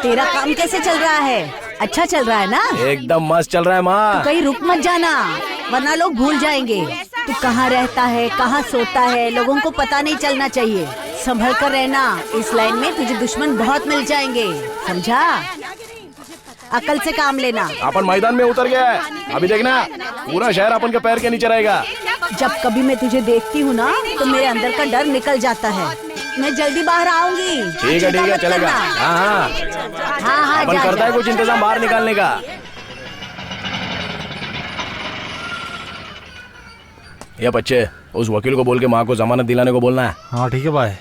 तेरा काम कैसे चल रहा है? अच्छा चल रहा है ना? एकदम मस्त चल रहा है माँ। कहीं रुक मत जाना, वरना लोग भूल जाएंगे तू कहाँ रहता है, कहाँ सोता है, लोगों को पता नहीं चलना चाहिए। संभल कर रहना, इस लाइन में तुझे दुश्मन बहुत मिल जाएंगे, समझा? अकल से काम लेना। अपन मैदान में उतर गया है, अभी देखना पूरा शहर अपन के पैर के नीचे रहेगा। जब कभी मैं तुझे देखती हूँ ना तो मेरे अंदर का डर निकल जाता है। मैं जल्दी बाहर आऊंगी। ठीक है चलेगा। हाँ, अपन करता है कुछ इंतजाम बाहर निकालने का। ये बच्चे, उस वकील को बोल के माँ को जमानत दिलाने को बोलना है। हाँ ठीक है भाई।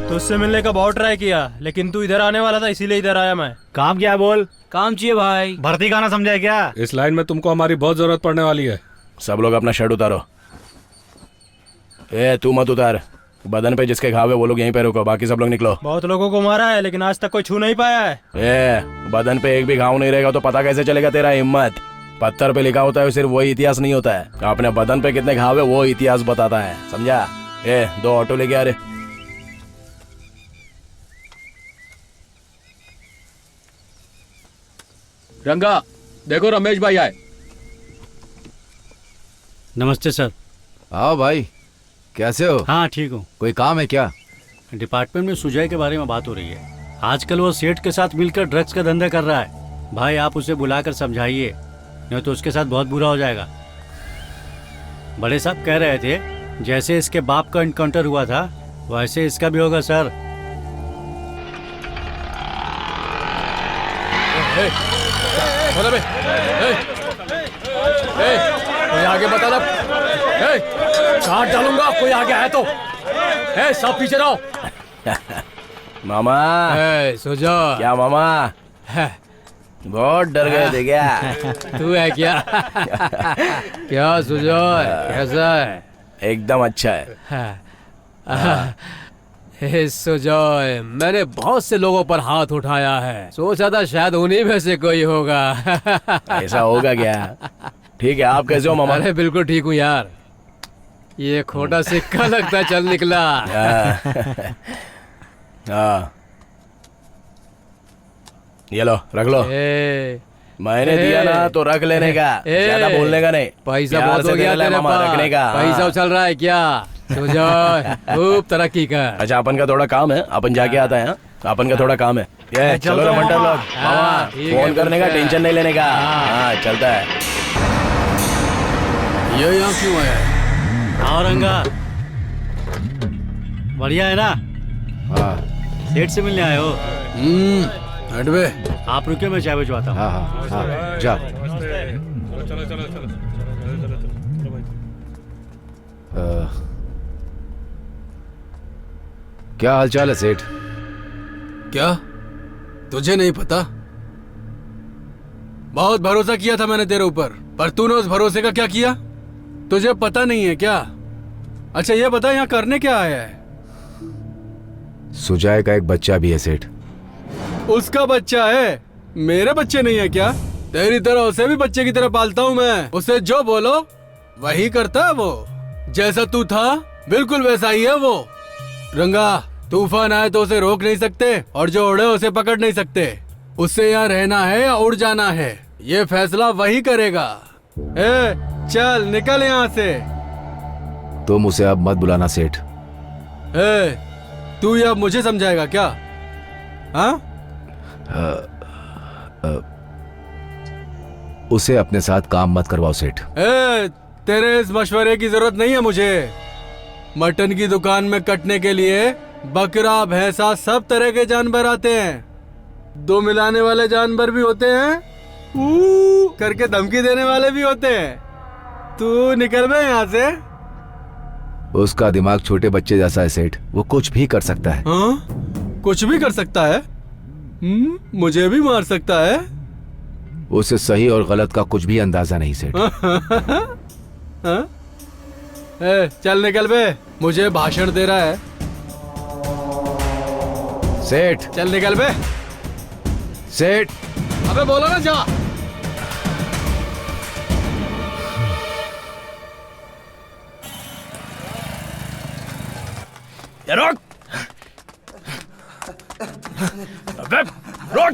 तो उससे मिलने का बहुत ट्राई किया, लेकिन तू इधर आने वाला था, इसीलिए इधर आया मैं। काम क्या है बोल? काम चाहिए भाई। भर्ती का ना समझा क्या? इस लाइन में तुमको हमारी बहुत जरूरत पड़ने वाली है। सब लोग अपना शर्ट उतारो। तू मत उतार, बदन पे जिसके घाव है वो लोग यहीं पे रुको, बाकी सब लोग निकलो। बहुत लोगों को मारा है लेकिन आज तक कोई छू नहीं पाया है। बदन पे एक भी घाव नहीं रहेगा तो पता कैसे चलेगा तेरा हिम्मत? पत्थर पे लिखा होता है सिर्फ वही इतिहास नहीं होता है, अपने बदन पे कितने घाव है वो इतिहास बताता है, समझा? 2 ऑटो लेके आ रहे। रंगा देखो, रमेश भाई आए। नमस्ते सर। आओ भाई, कैसे हो? हाँ ठीक हूँ। कोई काम है क्या? डिपार्टमेंट में सुजय के बारे में बात हो रही है। आजकल वो सेठ के साथ मिलकर ड्रग्स का धंधा कर रहा है। भाई आप उसे बुलाकर समझाइए, नहीं तो उसके साथ बहुत बुरा हो जाएगा। बड़े साहब कह रहे थे जैसे इसके बाप का एनकाउंटर हुआ था वैसे इसका भी होगा सर। कोई आगे बता ना, काट डालूंगा कोई आगे है तो। सब पीछे रहो। मामा सुजो। क्या मामा, बहुत डर गए थे क्या? तू है क्या? क्या सुजो, कैसा है? एकदम अच्छा है। सुजॉय, मैंने बहुत से लोगों पर हाथ उठाया है, सोचा था शायद उन्हीं में से कोई होगा। ऐसा होगा क्या? ठीक है, आप कैसे हो मामा? अरे बिल्कुल ठीक हूँ यार, ये खोटा सिक्का लगता चल निकला। ये लो, रख लो। मैंने दिया ना तो रख लेने का, ज्यादा बोलने का नहीं। पैसा बहुत हो गया तेरे पास, रखने का। पैसा उछल रहा है क्या? खूब तरक्की कर। अच्छा, अपन का थोड़ा काम है, अपन जाके आता है। अपन का थोड़ा काम है। ये चलो ना मंटर लोग, मामा फोन करने का टेंशन नहीं लेने का। हाँ चलता है। ये यहाँ क्यों है? और रंगा बढ़िया है ना? हाँ। सेठ से मिलने आए हो? हटवे। आप रुके, मैं चाय भिजवाता हूँ। हाँ, जा। क्या हालचाल है सेठ? क्या तुझे नहीं पता? बहुत भरोसा किया था मैंने तेरे ऊपर, पर तूने उस भरोसे का क्या किया? तुझे पता नहीं है क्या? अच्छा ये बता, यहाँ करने क्या आया है? सुजय का एक बच्चा भी है सेठ। उसका बच्चा है, मेरे बच्चे नहीं है क्या? तेरी तरह उसे भी बच्चे की तरह पालता हूँ मैं। उसे जो बोलो वही करता है वो। जैसा तू था बिल्कुल वैसा ही है वो। रंगा, तूफान आए तो उसे रोक नहीं सकते, और जो उड़े उसे पकड़ नहीं सकते। उससे यहाँ रहना है या उड़ जाना है, ये फैसला वही करेगा। चल निकल यहाँ से। तुम उसे अब मत बुलाना सेठ। तू ये अब मुझे समझाएगा क्या? हाँ? उसे अपने साथ काम मत करवाओ सेठ। तेरे इस मशवरे की जरूरत नहीं है मुझे। मटन की दुकान में कटने के लिए बकरा, भैंसा, सब तरह के जानवर आते हैं। 2 मिलाने वाले जानवर भी होते हैं, करके धमकी देने वाले भी होते हैं। तू निकल बे यहाँ से। उसका दिमाग छोटे बच्चे जैसा है सेठ, वो कुछ भी कर सकता है। हाँ? कुछ भी कर सकता है? मुझे भी मार सकता है? उसे सही और गलत का कुछ भी अंदाजा नहीं सेठ। हाँ? चल निकल बे, मुझे भाषण दे रहा है सेठ। चल निकल बे सेठ। अबे बोलो ना जा। रोक। अबे रोक।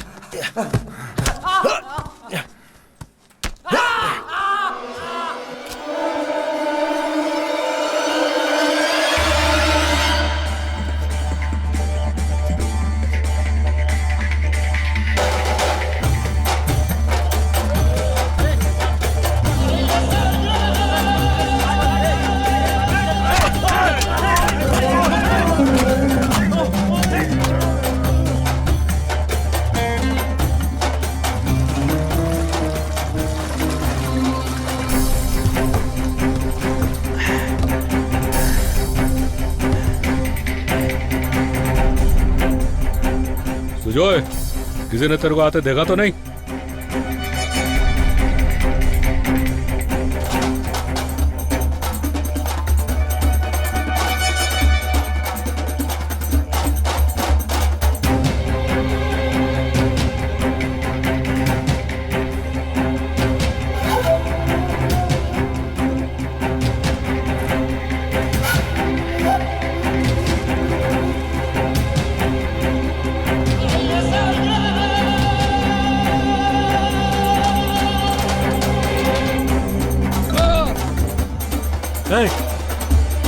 सुजोय, किसी ने तेरे को आते देखा तो नहीं?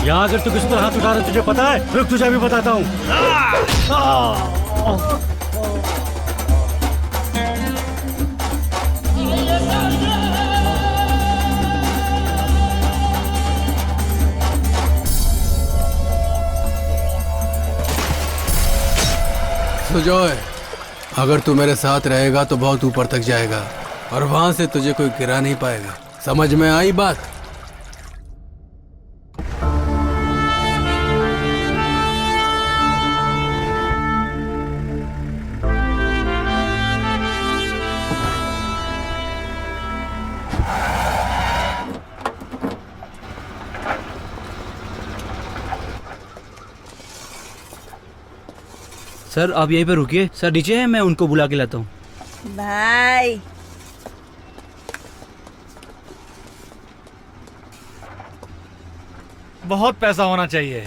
यहाँ अगर तू किसी पर हाथ उठा रहा तुझे पता है? रुक, तुझे भी बताता हूँ। सुजोय, अगर तू मेरे साथ रहेगा तो बहुत ऊपर तक जाएगा और वहां से तुझे कोई गिरा नहीं पाएगा। समझ में आई बात? सर आप यहीं पे रुकिए, सर नीचे है, मैं उनको बुला के लाता हूँ। भाई बहुत पैसा होना चाहिए,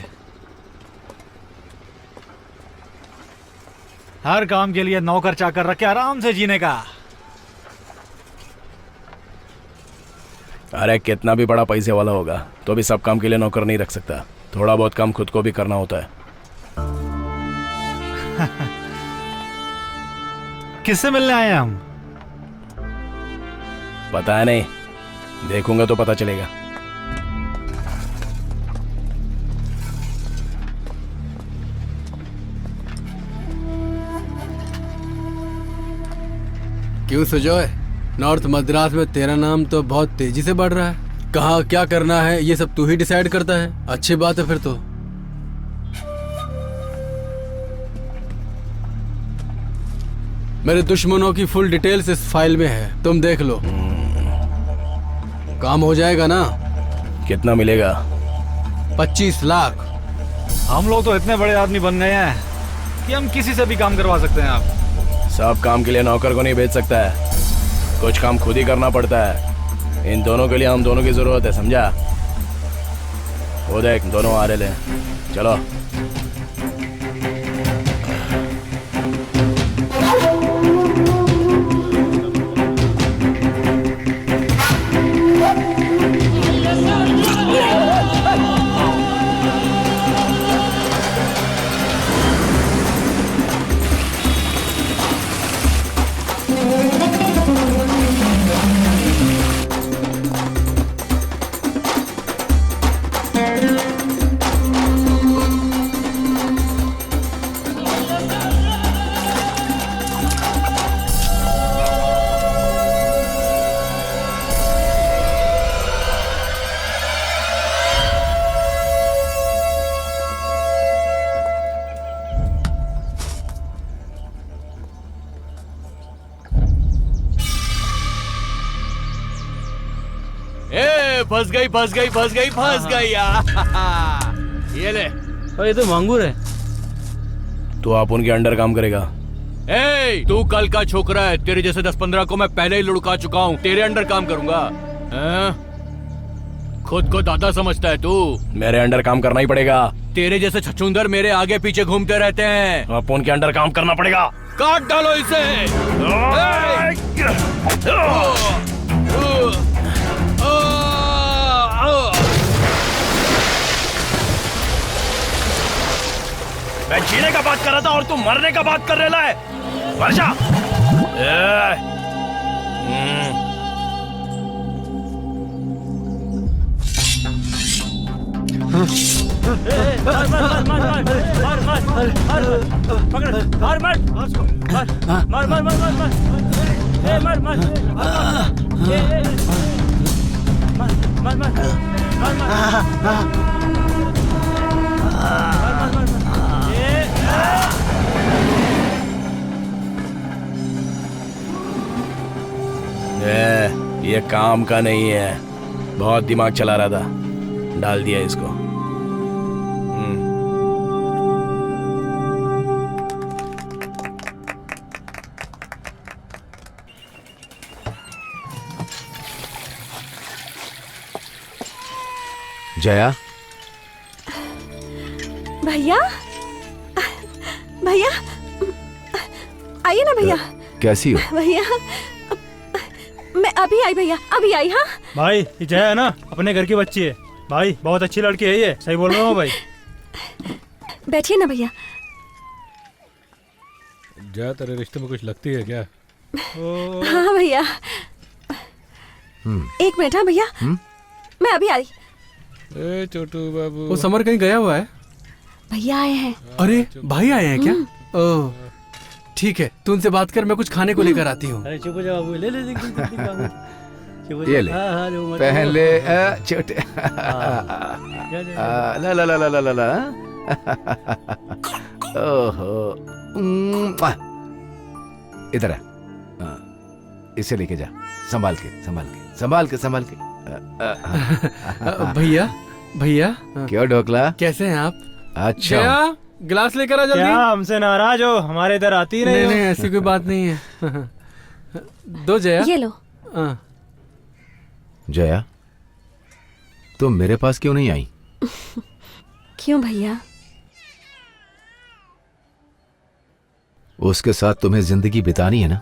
हर काम के लिए नौकर चाकर रख के आराम से जीने का। अरे कितना भी बड़ा पैसे वाला होगा तो भी सब काम के लिए नौकर नहीं रख सकता। थोड़ा बहुत काम खुद को भी करना होता है। किससे मिलने आए हैं हम? पता है नहीं, देखूंगा तो पता चलेगा। क्यों सुजोय, नॉर्थ मद्रास में तेरा नाम तो बहुत तेजी से बढ़ रहा है। कहाँ क्या करना है ये सब तू ही डिसाइड करता है। अच्छी बात है फिर तो। मेरे दुश्मनों की फुल डिटेल्स इस फाइल में है, तुम देख लो। काम हो जाएगा ना? कितना मिलेगा? 25 लाख। हम लोग तो इतने बड़े आदमी बन गए हैं कि हम किसी से भी काम करवा सकते हैं। आप सब काम के लिए नौकर को नहीं भेज सकता है, कुछ काम खुद ही करना पड़ता है। इन दोनों के लिए हम दोनों की जरूरत है, समझा? वो देख, दोनों आ रहे हैं। चलो। फंस गई फंस गई फंस गई फंस गई ये ले। ये तो मांगूर है। तो आप उनके अंडर काम करेगा। ए, तू कल का छोकरा है, तेरे जैसे 10-15 को मैं पहले ही लुढ़का चुका हूँ, तेरे अंडर काम करूंगा। खुद को दादा समझता है तू? मेरे अंडर काम करना ही पड़ेगा। तेरे जैसे छछूंदर मेरे आगे पीछे घूमते रहते हैं। आप उनके अंडर काम करना पड़ेगा। काट डालो इसे। मैं जीने का बात कर रहा था और तू मरने का बात कर रहा है। वर्षा ये काम का नहीं है। बहुत दिमाग चला रहा था, डाल दिया इसको। जया, भैया भैया आइए ना भैया। कैसी हो? भैया मैं अभी आई भैया, अभी आई। हाँ भाई, ये जया है ना, अपने घर की बच्ची है। भाई बहुत अच्छी लड़की है ये, सही बोल रहा हूँ भाई। बैठिए ना भैया। जया तेरे रिश्ते में कुछ लगती है क्या? हाँ भैया, एक मिनट। हाँ भैया, मैं अभी आई। ए छोटू बाबू, वो समर कहीं गया हुआ है? भैया आए हैं। अरे भाई आए हैं क्या? ओह ठीक है, तू उनसे बात कर, मैं कुछ खाने को लेकर आती हूँ। अरे चुप हो जा बाबू, ले ले ये ले, पहन ले छोटे। ला ला ला ला ला ला ला। ओहो, इधर आ, इसे लेके जा, संभाल के संभाल के संभाल के संभाल के। भैया भैया, क्यों ढोकला, कैसे हैं आप? अच्छा, गिलास लेकर आ जल्दी। क्या हमसे नाराज हो? हमारे इधर आती नहीं हो। नहीं ऐसी कोई बात नहीं है। दो जया। ये लो। जया, तुम मेरे पास क्यों नहीं आई? क्यों भैया? उसके साथ तुम्हें जिंदगी बितानी है ना?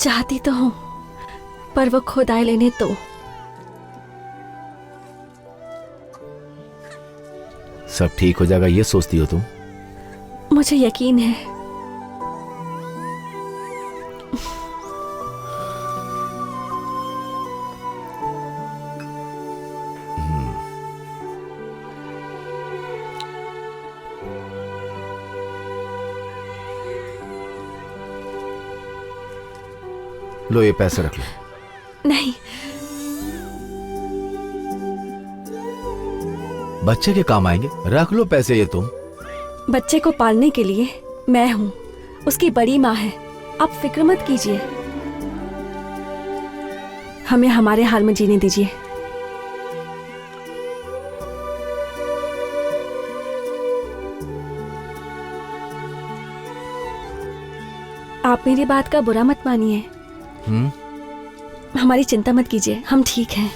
चाहती तो हूँ, पर वो खुद आए लेने तो। सब ठीक हो जाएगा ये सोचती हो तुम? मुझे यकीन है। लो ये पैसे रख लो। नहीं, बच्चे के काम आएंगे, रख लो पैसे ये तुम। बच्चे को पालने के लिए मैं हूँ, उसकी बड़ी माँ है। आप फिक्र मत कीजिए, हमें हमारे हाल में जीने दीजिए। आप मेरी बात का बुरा मत मानिए। हमारी चिंता मत कीजिए, हम ठीक हैं।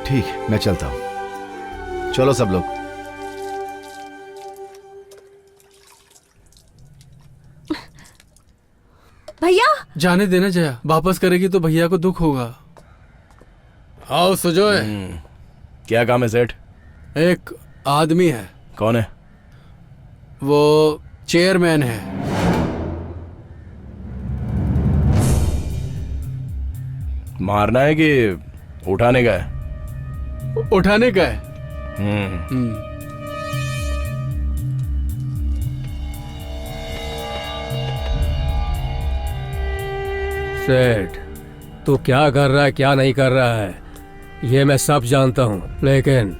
ठीक, मैं चलता हूँ। चलो सब लोग। भैया जाने देना जया, वापस करेगी तो भैया को दुख होगा। आओ सुजोय। क्या काम है सेठ? एक आदमी है। कौन है? वो चेयरमैन है। मारना है कि उठाने का है? उठाने का है। सेठ, तू क्या कर रहा है क्या नहीं कर रहा है ये मैं सब जानता हूँ, लेकिन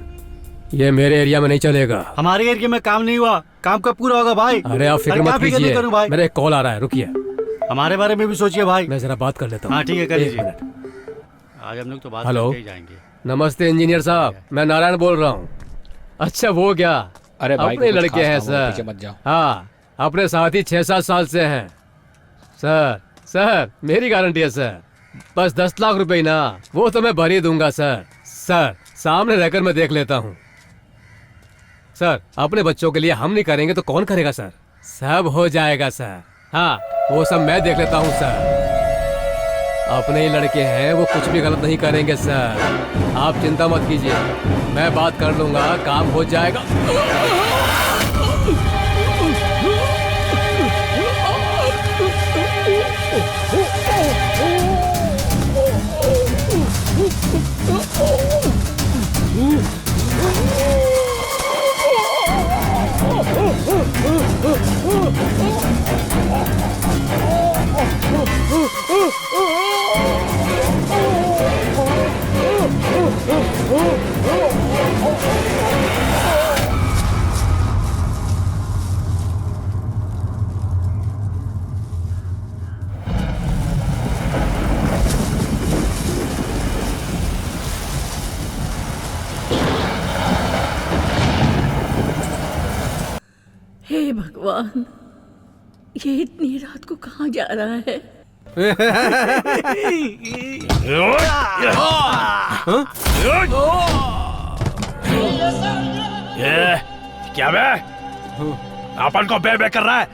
ये मेरे एरिया में नहीं चलेगा। हमारे एरिया में काम नहीं हुआ, काम का पूरा होगा भाई। अरे आप फिक्र मत कीजिए, मेरा एक कॉल आ रहा है, रुकिए। हमारे बारे में भी सोचिए भाई। मैं जरा बात कर लेता हूँ। हाँ ठीक है, कर एक लीजिए। मिनट। आज हम लोग तो बात हेलो, करके ही जाएंगे। नमस्ते इंजीनियर साहब, मैं नारायण बोल रहा हूँ। अच्छा वो क्या, अरे भाई, अपने कुछ लड़के खास हैं काम हो, पीछे सर। मत जाओ। हाँ, अपने साथी 6-7 साल से हैं सर। सर मेरी गारंटी है सर, बस 10 लाख रुपए ही ना, वो तो मैं भर ही दूंगा सर। सर सामने रहकर मैं देख लेता हूँ सर। अपने बच्चों के लिए हम नहीं करेंगे तो कौन करेगा सर? सब हो जाएगा सर। हाँ वो सब मैं देख लेता हूँ सर। अपने ही लड़के हैं, वो कुछ भी गलत नहीं करेंगे सर। आप चिंता मत कीजिए, मैं बात कर लूंगा, काम हो जाएगा। हे भगवान, ये इतनी रात को कहाँ जा रहा है? ये क्या बे? अपन को बे कर रहा है?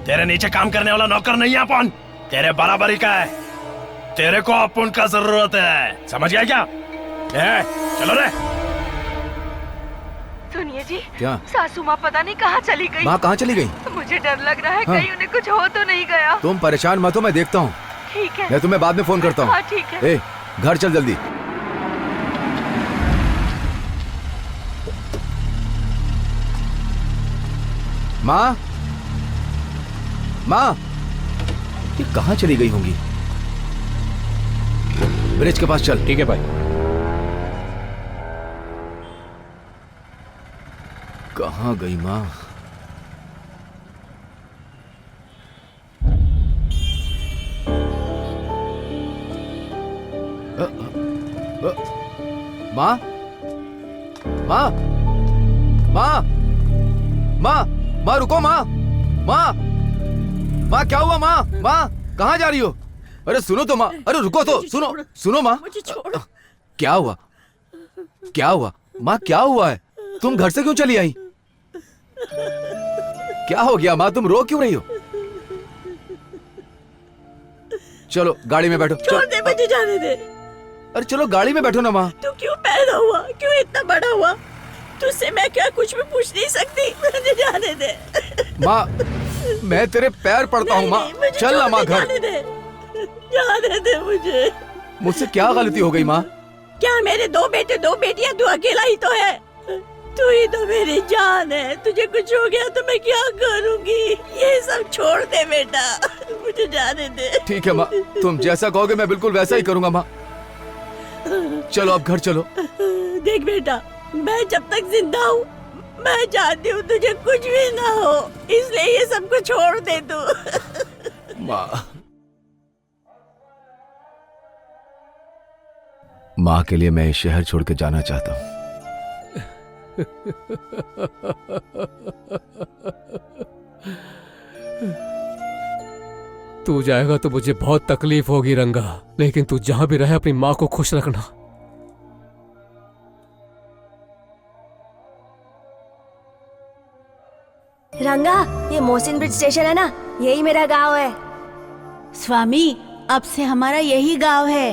तेरे नीचे काम करने वाला नौकर नहीं है अपन, तेरे बराबरी का है। तेरे को अपन का जरूरत है, समझ गया क्या? चलो रे। सुनिए जी, क्या? सासू माँ पता नहीं कहाँ चली गई। माँ कहाँ चली गई? मुझे डर लग रहा है, हाँ। कहीं उन्हें कुछ हो तो नहीं गया। तुम परेशान मत हो, मैं देखता हूँ। ठीक है, मैं तुम्हें बाद में फोन करता हूँ। हाँ ठीक है। ए, घर चल जल्दी। माँ, माँ, ये कहाँ चली गई होंगी? ब्रिज के पास चल। ठीक है भाई। कहाँ गई माँ? माँ, माँ, माँ, माँ, माँ रुको माँ, माँ, माँ क्या हुआ माँ? माँ कहाँ जा रही हो? अरे सुनो तो माँ, अरे रुको तो, सुनो, सुनो माँ। क्या हुआ? क्या हुआ? माँ क्या हुआ है? तुम घर से क्यों चली आई? क्या हो गया माँ, तुम रो क्यों रही हो? चलो गाड़ी में बैठो। छोड़ दे, मुझे जाने दे। अरे चलो गाड़ी में बैठो ना माँ। तू क्यों पैदा हुआ, क्यों इतना बड़ा हुआ? तुझसे मैं क्या कुछ भी पूछ नहीं सकती? मुझे जाने दे माँ, मैं तेरे पैर पड़ता हूँ माँ। चल ना माँ घर। जाने दे मुझे। मुझसे क्या गलती हो गई माँ? क्या मेरे 2 बेटे 2 बेटियां, तू अकेला ही तो है। तू ही तो मेरी जान है, तुझे कुछ हो गया तो मैं क्या करूंगी? ये सब छोड़ दे बेटा, मुझे जाने दे। ठीक है माँ, तुम जैसा कहोगे मैं बिल्कुल वैसा ही करूंगा माँ। चलो अब घर चलो। देख बेटा, मैं जब तक जिंदा हूँ मैं चाहती हूँ तुझे कुछ भी ना हो, इसलिए ये सब कुछ छोड़ दे तू। माँ, माँ के लिए मैं इस शहर छोड़ के जाना चाहता हूँ। तू जाएगा तो मुझे बहुत तकलीफ होगी रंगा, लेकिन तू जहां भी रहे अपनी माँ को खुश रखना। रंगा, ये मोहसिन ब्रिज स्टेशन है ना, यही मेरा गांव है। स्वामी, अब से हमारा यही गांव है।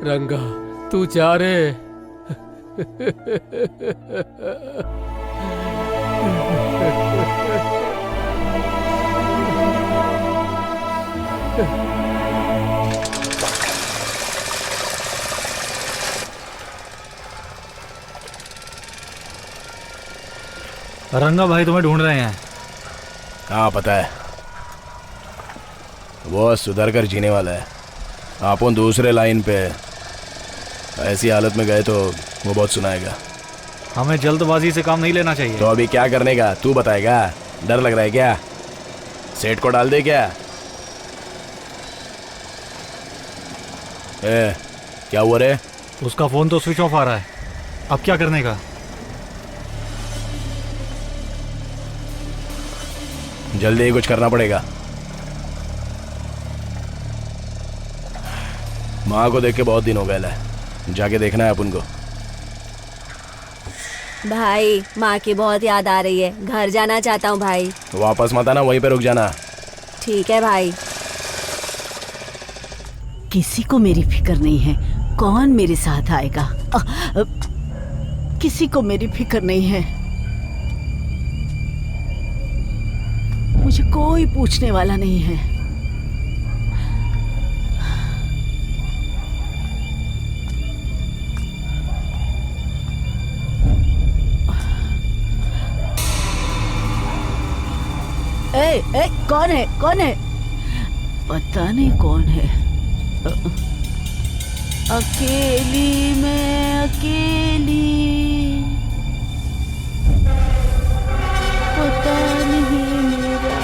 रंगा तू जा रे। रंगा भाई तुम्हें ढूंढ रहे हैं। हाँ पता है, वो सुधर कर जीने वाला है, अपन दूसरे लाइन पे। ऐसी हालत में गए तो वो बहुत सुनाएगा। हमें जल्दबाजी से काम नहीं लेना चाहिए। तो अभी क्या करने का तू बताएगा? डर लग रहा है क्या? सेठ को डाल दे क्या? क्या हुआ रे? उसका फोन तो स्विच ऑफ आ रहा है, अब क्या करने का? जल्दी ही कुछ करना पड़ेगा। माँ को देख के बहुत दिन हो गए है, जाके देखना है अपन को। भाई माँ की बहुत याद आ रही है, घर जाना चाहता हूँ भाई। वापस मत आना, वहीं पे रुक जाना। ठीक है भाई। किसी को मेरी फिक्र नहीं है, कौन मेरे साथ आएगा? किसी को मेरी फिक्र नहीं है, मुझे कोई पूछने वाला नहीं है। ए, कौन है? कौन है? पता नहीं कौन है। अकेली मैं अकेली, पता नहीं मेरा।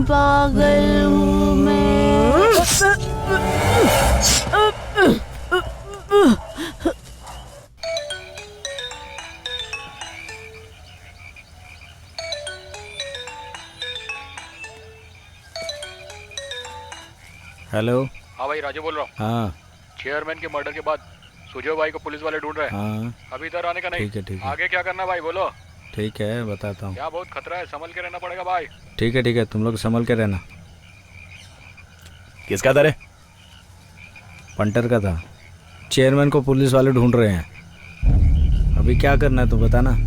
पागल हूँ मैं। हेलो। हाँ भाई, राजू बोल रहा हूँ। हाँ चेयरमैन के मर्डर के बाद सुजय भाई को पुलिस वाले ढूंढ रहे हैं। हाँ अभी इधर आने का नहीं। ठीक है। आगे क्या करना भाई बोलो। ठीक है, बताता हूँ। क्या बहुत खतरा है, संभल के रहना पड़ेगा भाई। ठीक है, तुम लोग संभल के रहना। किसका था रे? पंटर का था। चेयरमैन को पुलिस वाले ढूंढ रहे हैं, अभी क्या करना है तो बताना।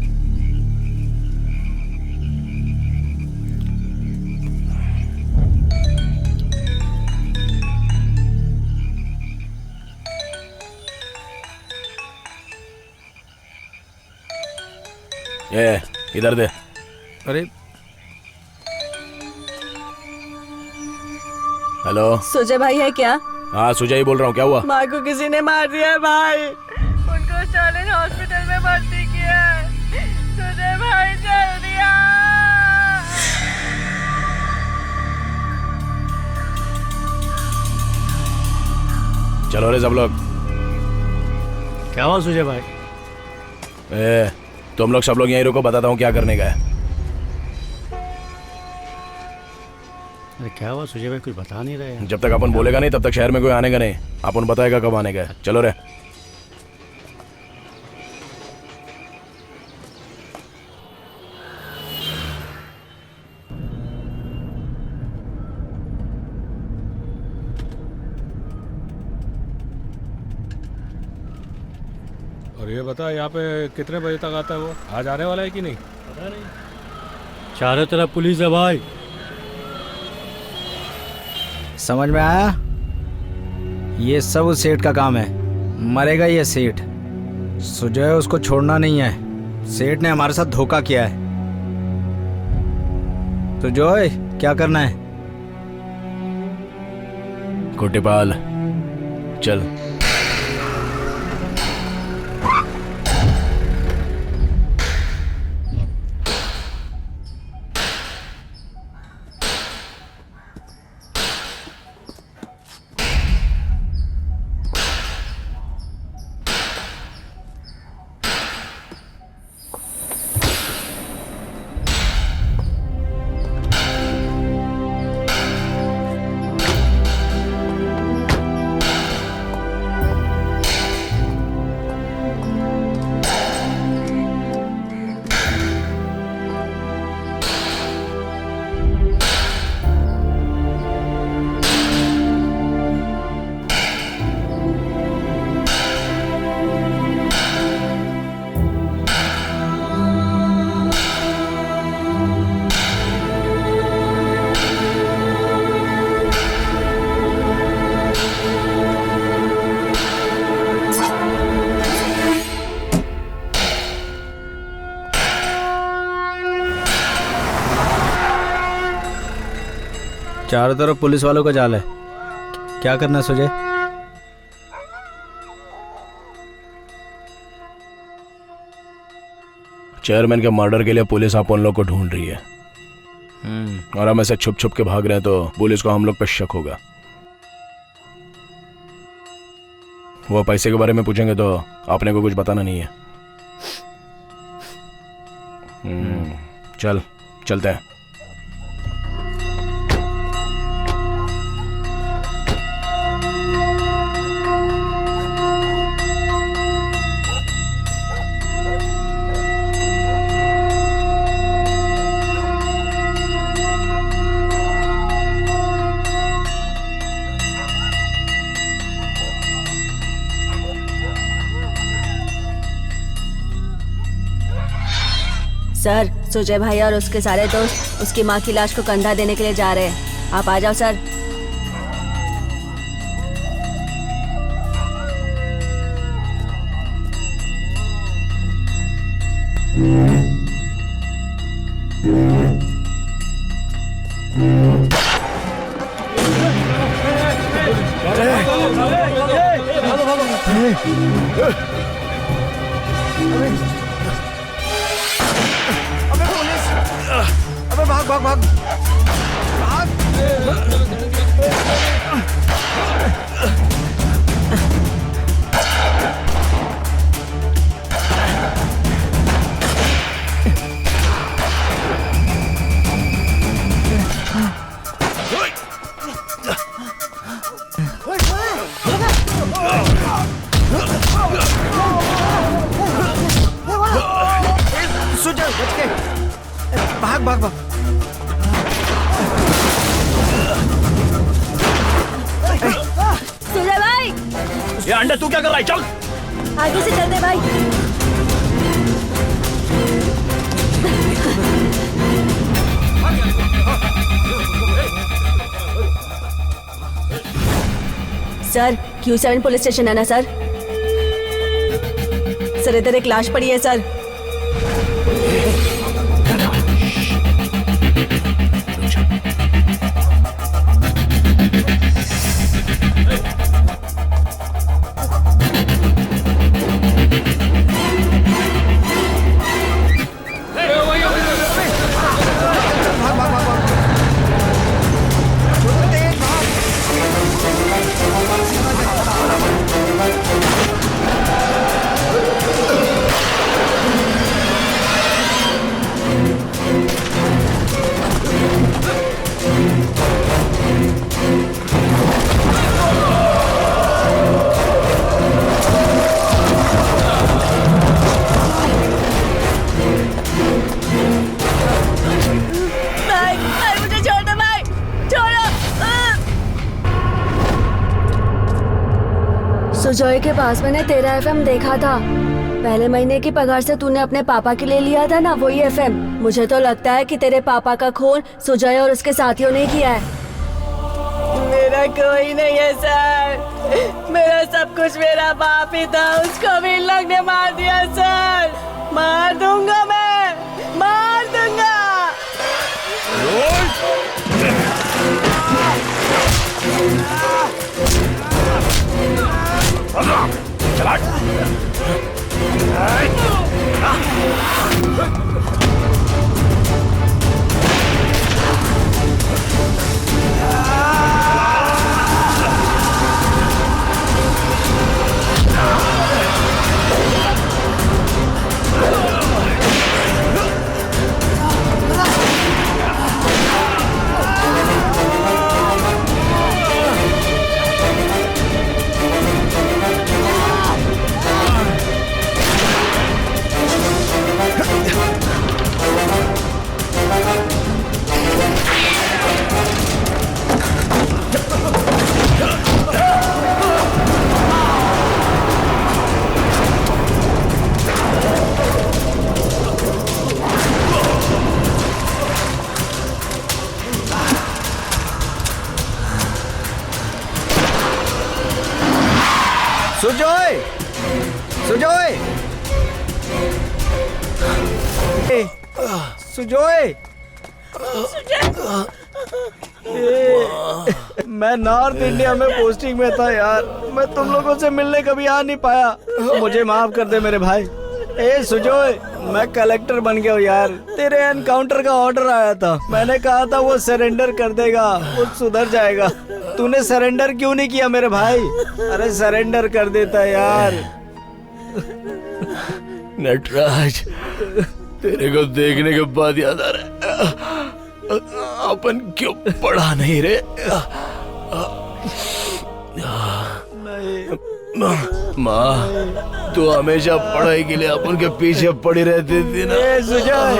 ये इधर दे। अरे हेलो, सुजय भाई है क्या? हाँ सुजय ही बोल रहा हूँ। क्या हुआ? माँ को किसी ने मार दिया है भाई, उनको स्टालिन हॉस्पिटल में भर्ती किया है। सुजय भाई जल्दी आ। चलो रे सब लोग। क्या हुआ सुजय भाई? तुम लोग सब लोग यहीं रुको, बताता हूँ क्या करने का है। अरे क्या हुआ सुजय भाई, कुछ बता नहीं रहे हैं। जब तक अपन बोलेगा नहीं तब तक शहर में कोई आने का नहीं। अपन बताएगा कब आने का है। चलो रे। और ये बता, यहाँ पे कितने बजे तक आता है वो? आज आने वाला है कि नहीं? पता नहीं, चारों तरफ पुलिस है भाई। समझ में आया? ये सब उस सेठ का काम है, मरेगा ये सेठ। सुजय उसको छोड़ना नहीं है, सेठ ने हमारे साथ धोखा किया है। तो जोय क्या करना है? कोटिपाल चल। चारों तरफ पुलिस वालों का जाल है, क्या करना सुजय? चेयरमैन के मर्डर के लिए पुलिस अपन लोग को ढूंढ रही है और हम ऐसे छुप छुप के भाग रहे हैं तो पुलिस को हम लोग पे शक होगा। वो पैसे के बारे में पूछेंगे तो आपने को कुछ बताना नहीं है। चलते हैं। सर, सुजय भाई और उसके सारे दोस्त उसकी माँ की लाश को कंधा देने के लिए जा रहे हैं। आप आ जाओ सर। अबे भाग भाग भाग सुजय बच के भाग भाग भाग। सुजय भाई, ये अंडे तू क्या कर रहा है? चल आगे से चलते भाई। सर, Q7 पुलिस स्टेशन है ना सर? सर, इधर एक लाश पड़ी है सर। सुजॉय के पास मैंने तेरा एफएम देखा था। पहले महीने की पगार से तूने अपने पापा के लिए लिया था ना, वही एफएम। मुझे तो लगता है कि तेरे पापा का खून सुजॉय और उसके साथियों ने किया है। मेरा कोई नहीं है सर, मेरा सब कुछ मेरा बाप ही था, उसको भी इन लोग ने मार दिया सर। मार दूंगा मैं, मार दूंगा। सुजॉय, सुजॉय, सुजॉय, मैं नॉर्थ इंडिया में पोस्टिंग में था यार, मैं तुम लोगों से मिलने कभी आ नहीं पाया, मुझे माफ कर दे मेरे भाई। ए सुजोय, मैं कलेक्टर बन गया हूँ यार। तेरे एनकाउंटर का ऑर्डर आया था, मैंने कहा था वो सरेंडर कर देगा, वो सुधर जाएगा। तूने सरेंडर क्यों नहीं किया मेरे भाई? अरे सरेंडर कर देता यार। नटराज, तेरे को देखने के बाद याद आ रहा है अपन क्यों पढ़ा नहीं रे। माँ, तू हमेशा पढ़ाई के लिए अपन के पीछे पड़ी रहती थी ना। सुजय,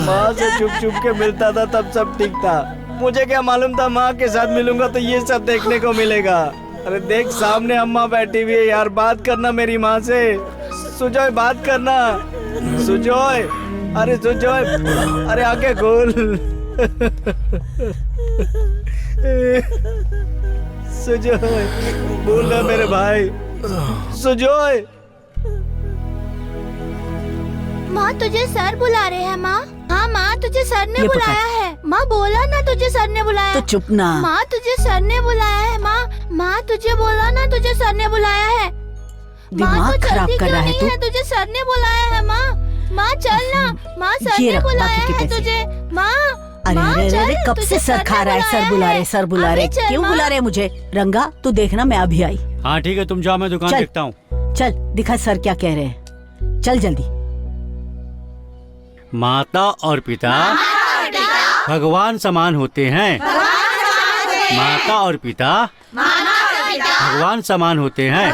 माँ से चुप चुप के मिलता था तब सब ठीक था। मुझे क्या मालूम था माँ के साथ मिलूंगा तो ये सब देखने को मिलेगा। अरे देख सामने अम्मा बैठी हुई है यार, बात करना मेरी माँ से। सुजय बात करना। सुजय, अरे सुजय, अरे आंखें खोल। सुजय बोल रहा मेरे भाई। सुजय, माँ तुझे सर बुला रहे हैं। माँ, हाँ माँ तुझे सर ने बुलाया है। माँ बोला ना तुझे सर ने बुलाया। तो चुप ना। माँ तुझे सर ने बुलाया है। माँ तुझे बोला ना तुझे सर ने बुलाया है। दिमाग खराब कर रहा है तू। तुझे सर ने बुलाया है। माँ चल ना। माँ सर ने बुलाया है तुझे। माँ अरे अरे अरे कब से सर खा रहा है? सर बुला रहे क्यों बुला रहे मुझे? रंगा तू देखना, मैं अभी आई। हाँ ठीक है, तुम जाओ, मैं दुकान देखता हूँ। चल दिखा सर क्या कह रहे हैं। चल जल्दी। माता और पिता भगवान समान होते हैं। माता और पिता भगवान समान होते हैं।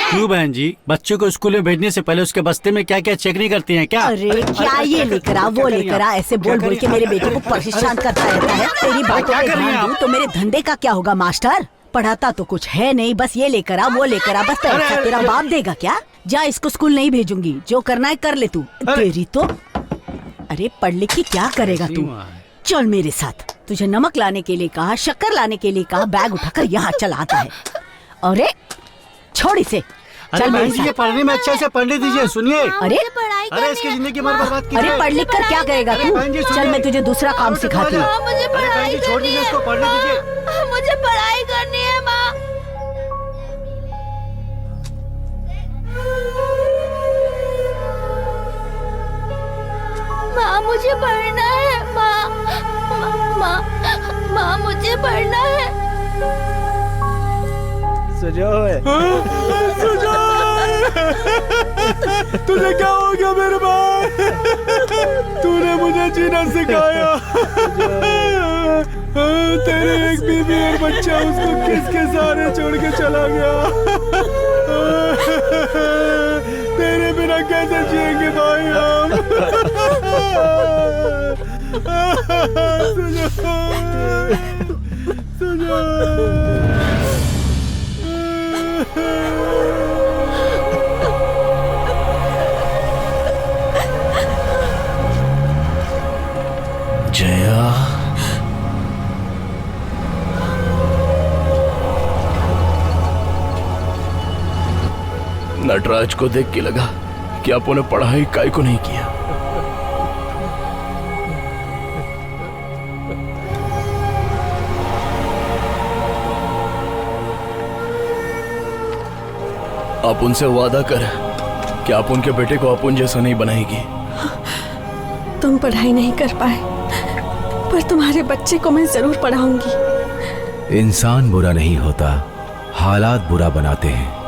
क्यों बहन जी, बच्चों को स्कूल में भेजने से पहले उसके बस्ते में क्या क्या चेक नहीं करती हैं क्या? अरे क्या ये लेकर आ वो लेकर आ, ऐसे बोल बोल के मेरे बेटे को परेशान करता रहता है। तेरी बातों पे ध्यान दूं तो मेरे धंधे का क्या होगा मास्टर? पढ़ाता तो कुछ है नहीं, बस ये लेकर आ वो लेकर आ, बस पैसा तेरा बाप देगा क्या? जा, इसको स्कूल नहीं भेजूंगी, जो करना है कर ले तू। तेरी तो अरे पढ़ लिख के क्या करेगा तू? चल मेरे साथ। तुझे नमक लाने के लिए कहा, शक्कर लाने के लिए कहा, बैग उठाकर यहाँ चला आता है। अरे छोड़ इसे। चल बहन जी, ये पढ़ने में अच्छा से पढ़ने दीजिए। सुनिए, अरे अरे इसकी जिंदगी मर बर्बाद की। अरे पढ़ लिख कर क्या करेगा तू? चल मैं तुझे दूसरा काम सिखाती हूँ। मुझे पढ़ाई छोड़ दीजिए इसको, पढ़ने दीजिए। मुझे पढ़ाई करनी है माँ। माँ मुझे पढ़ना है। माँ मुझे पढ़ना है। सुजय, तुझे क्या हो गया मेरे भाई? तूने मुझे जीना सिखाया। तेरी एक बीवी और बच्चा, उसको किसके सहारे छोड़ के चला गया? तेरे बिना कैसे जिएंगे भाई हम? जया, नटराज को देख के लगा कि आपने ने पढ़ाई काय को नहीं किया। आप उनसे वादा कर कि आप उनके बेटे को अपन जैसा नहीं बनाएगी। तुम पढ़ाई नहीं कर पाए, पर तुम्हारे बच्चे को मैं जरूर पढ़ाऊंगी। इंसान बुरा नहीं होता, हालात बुरा बनाते हैं।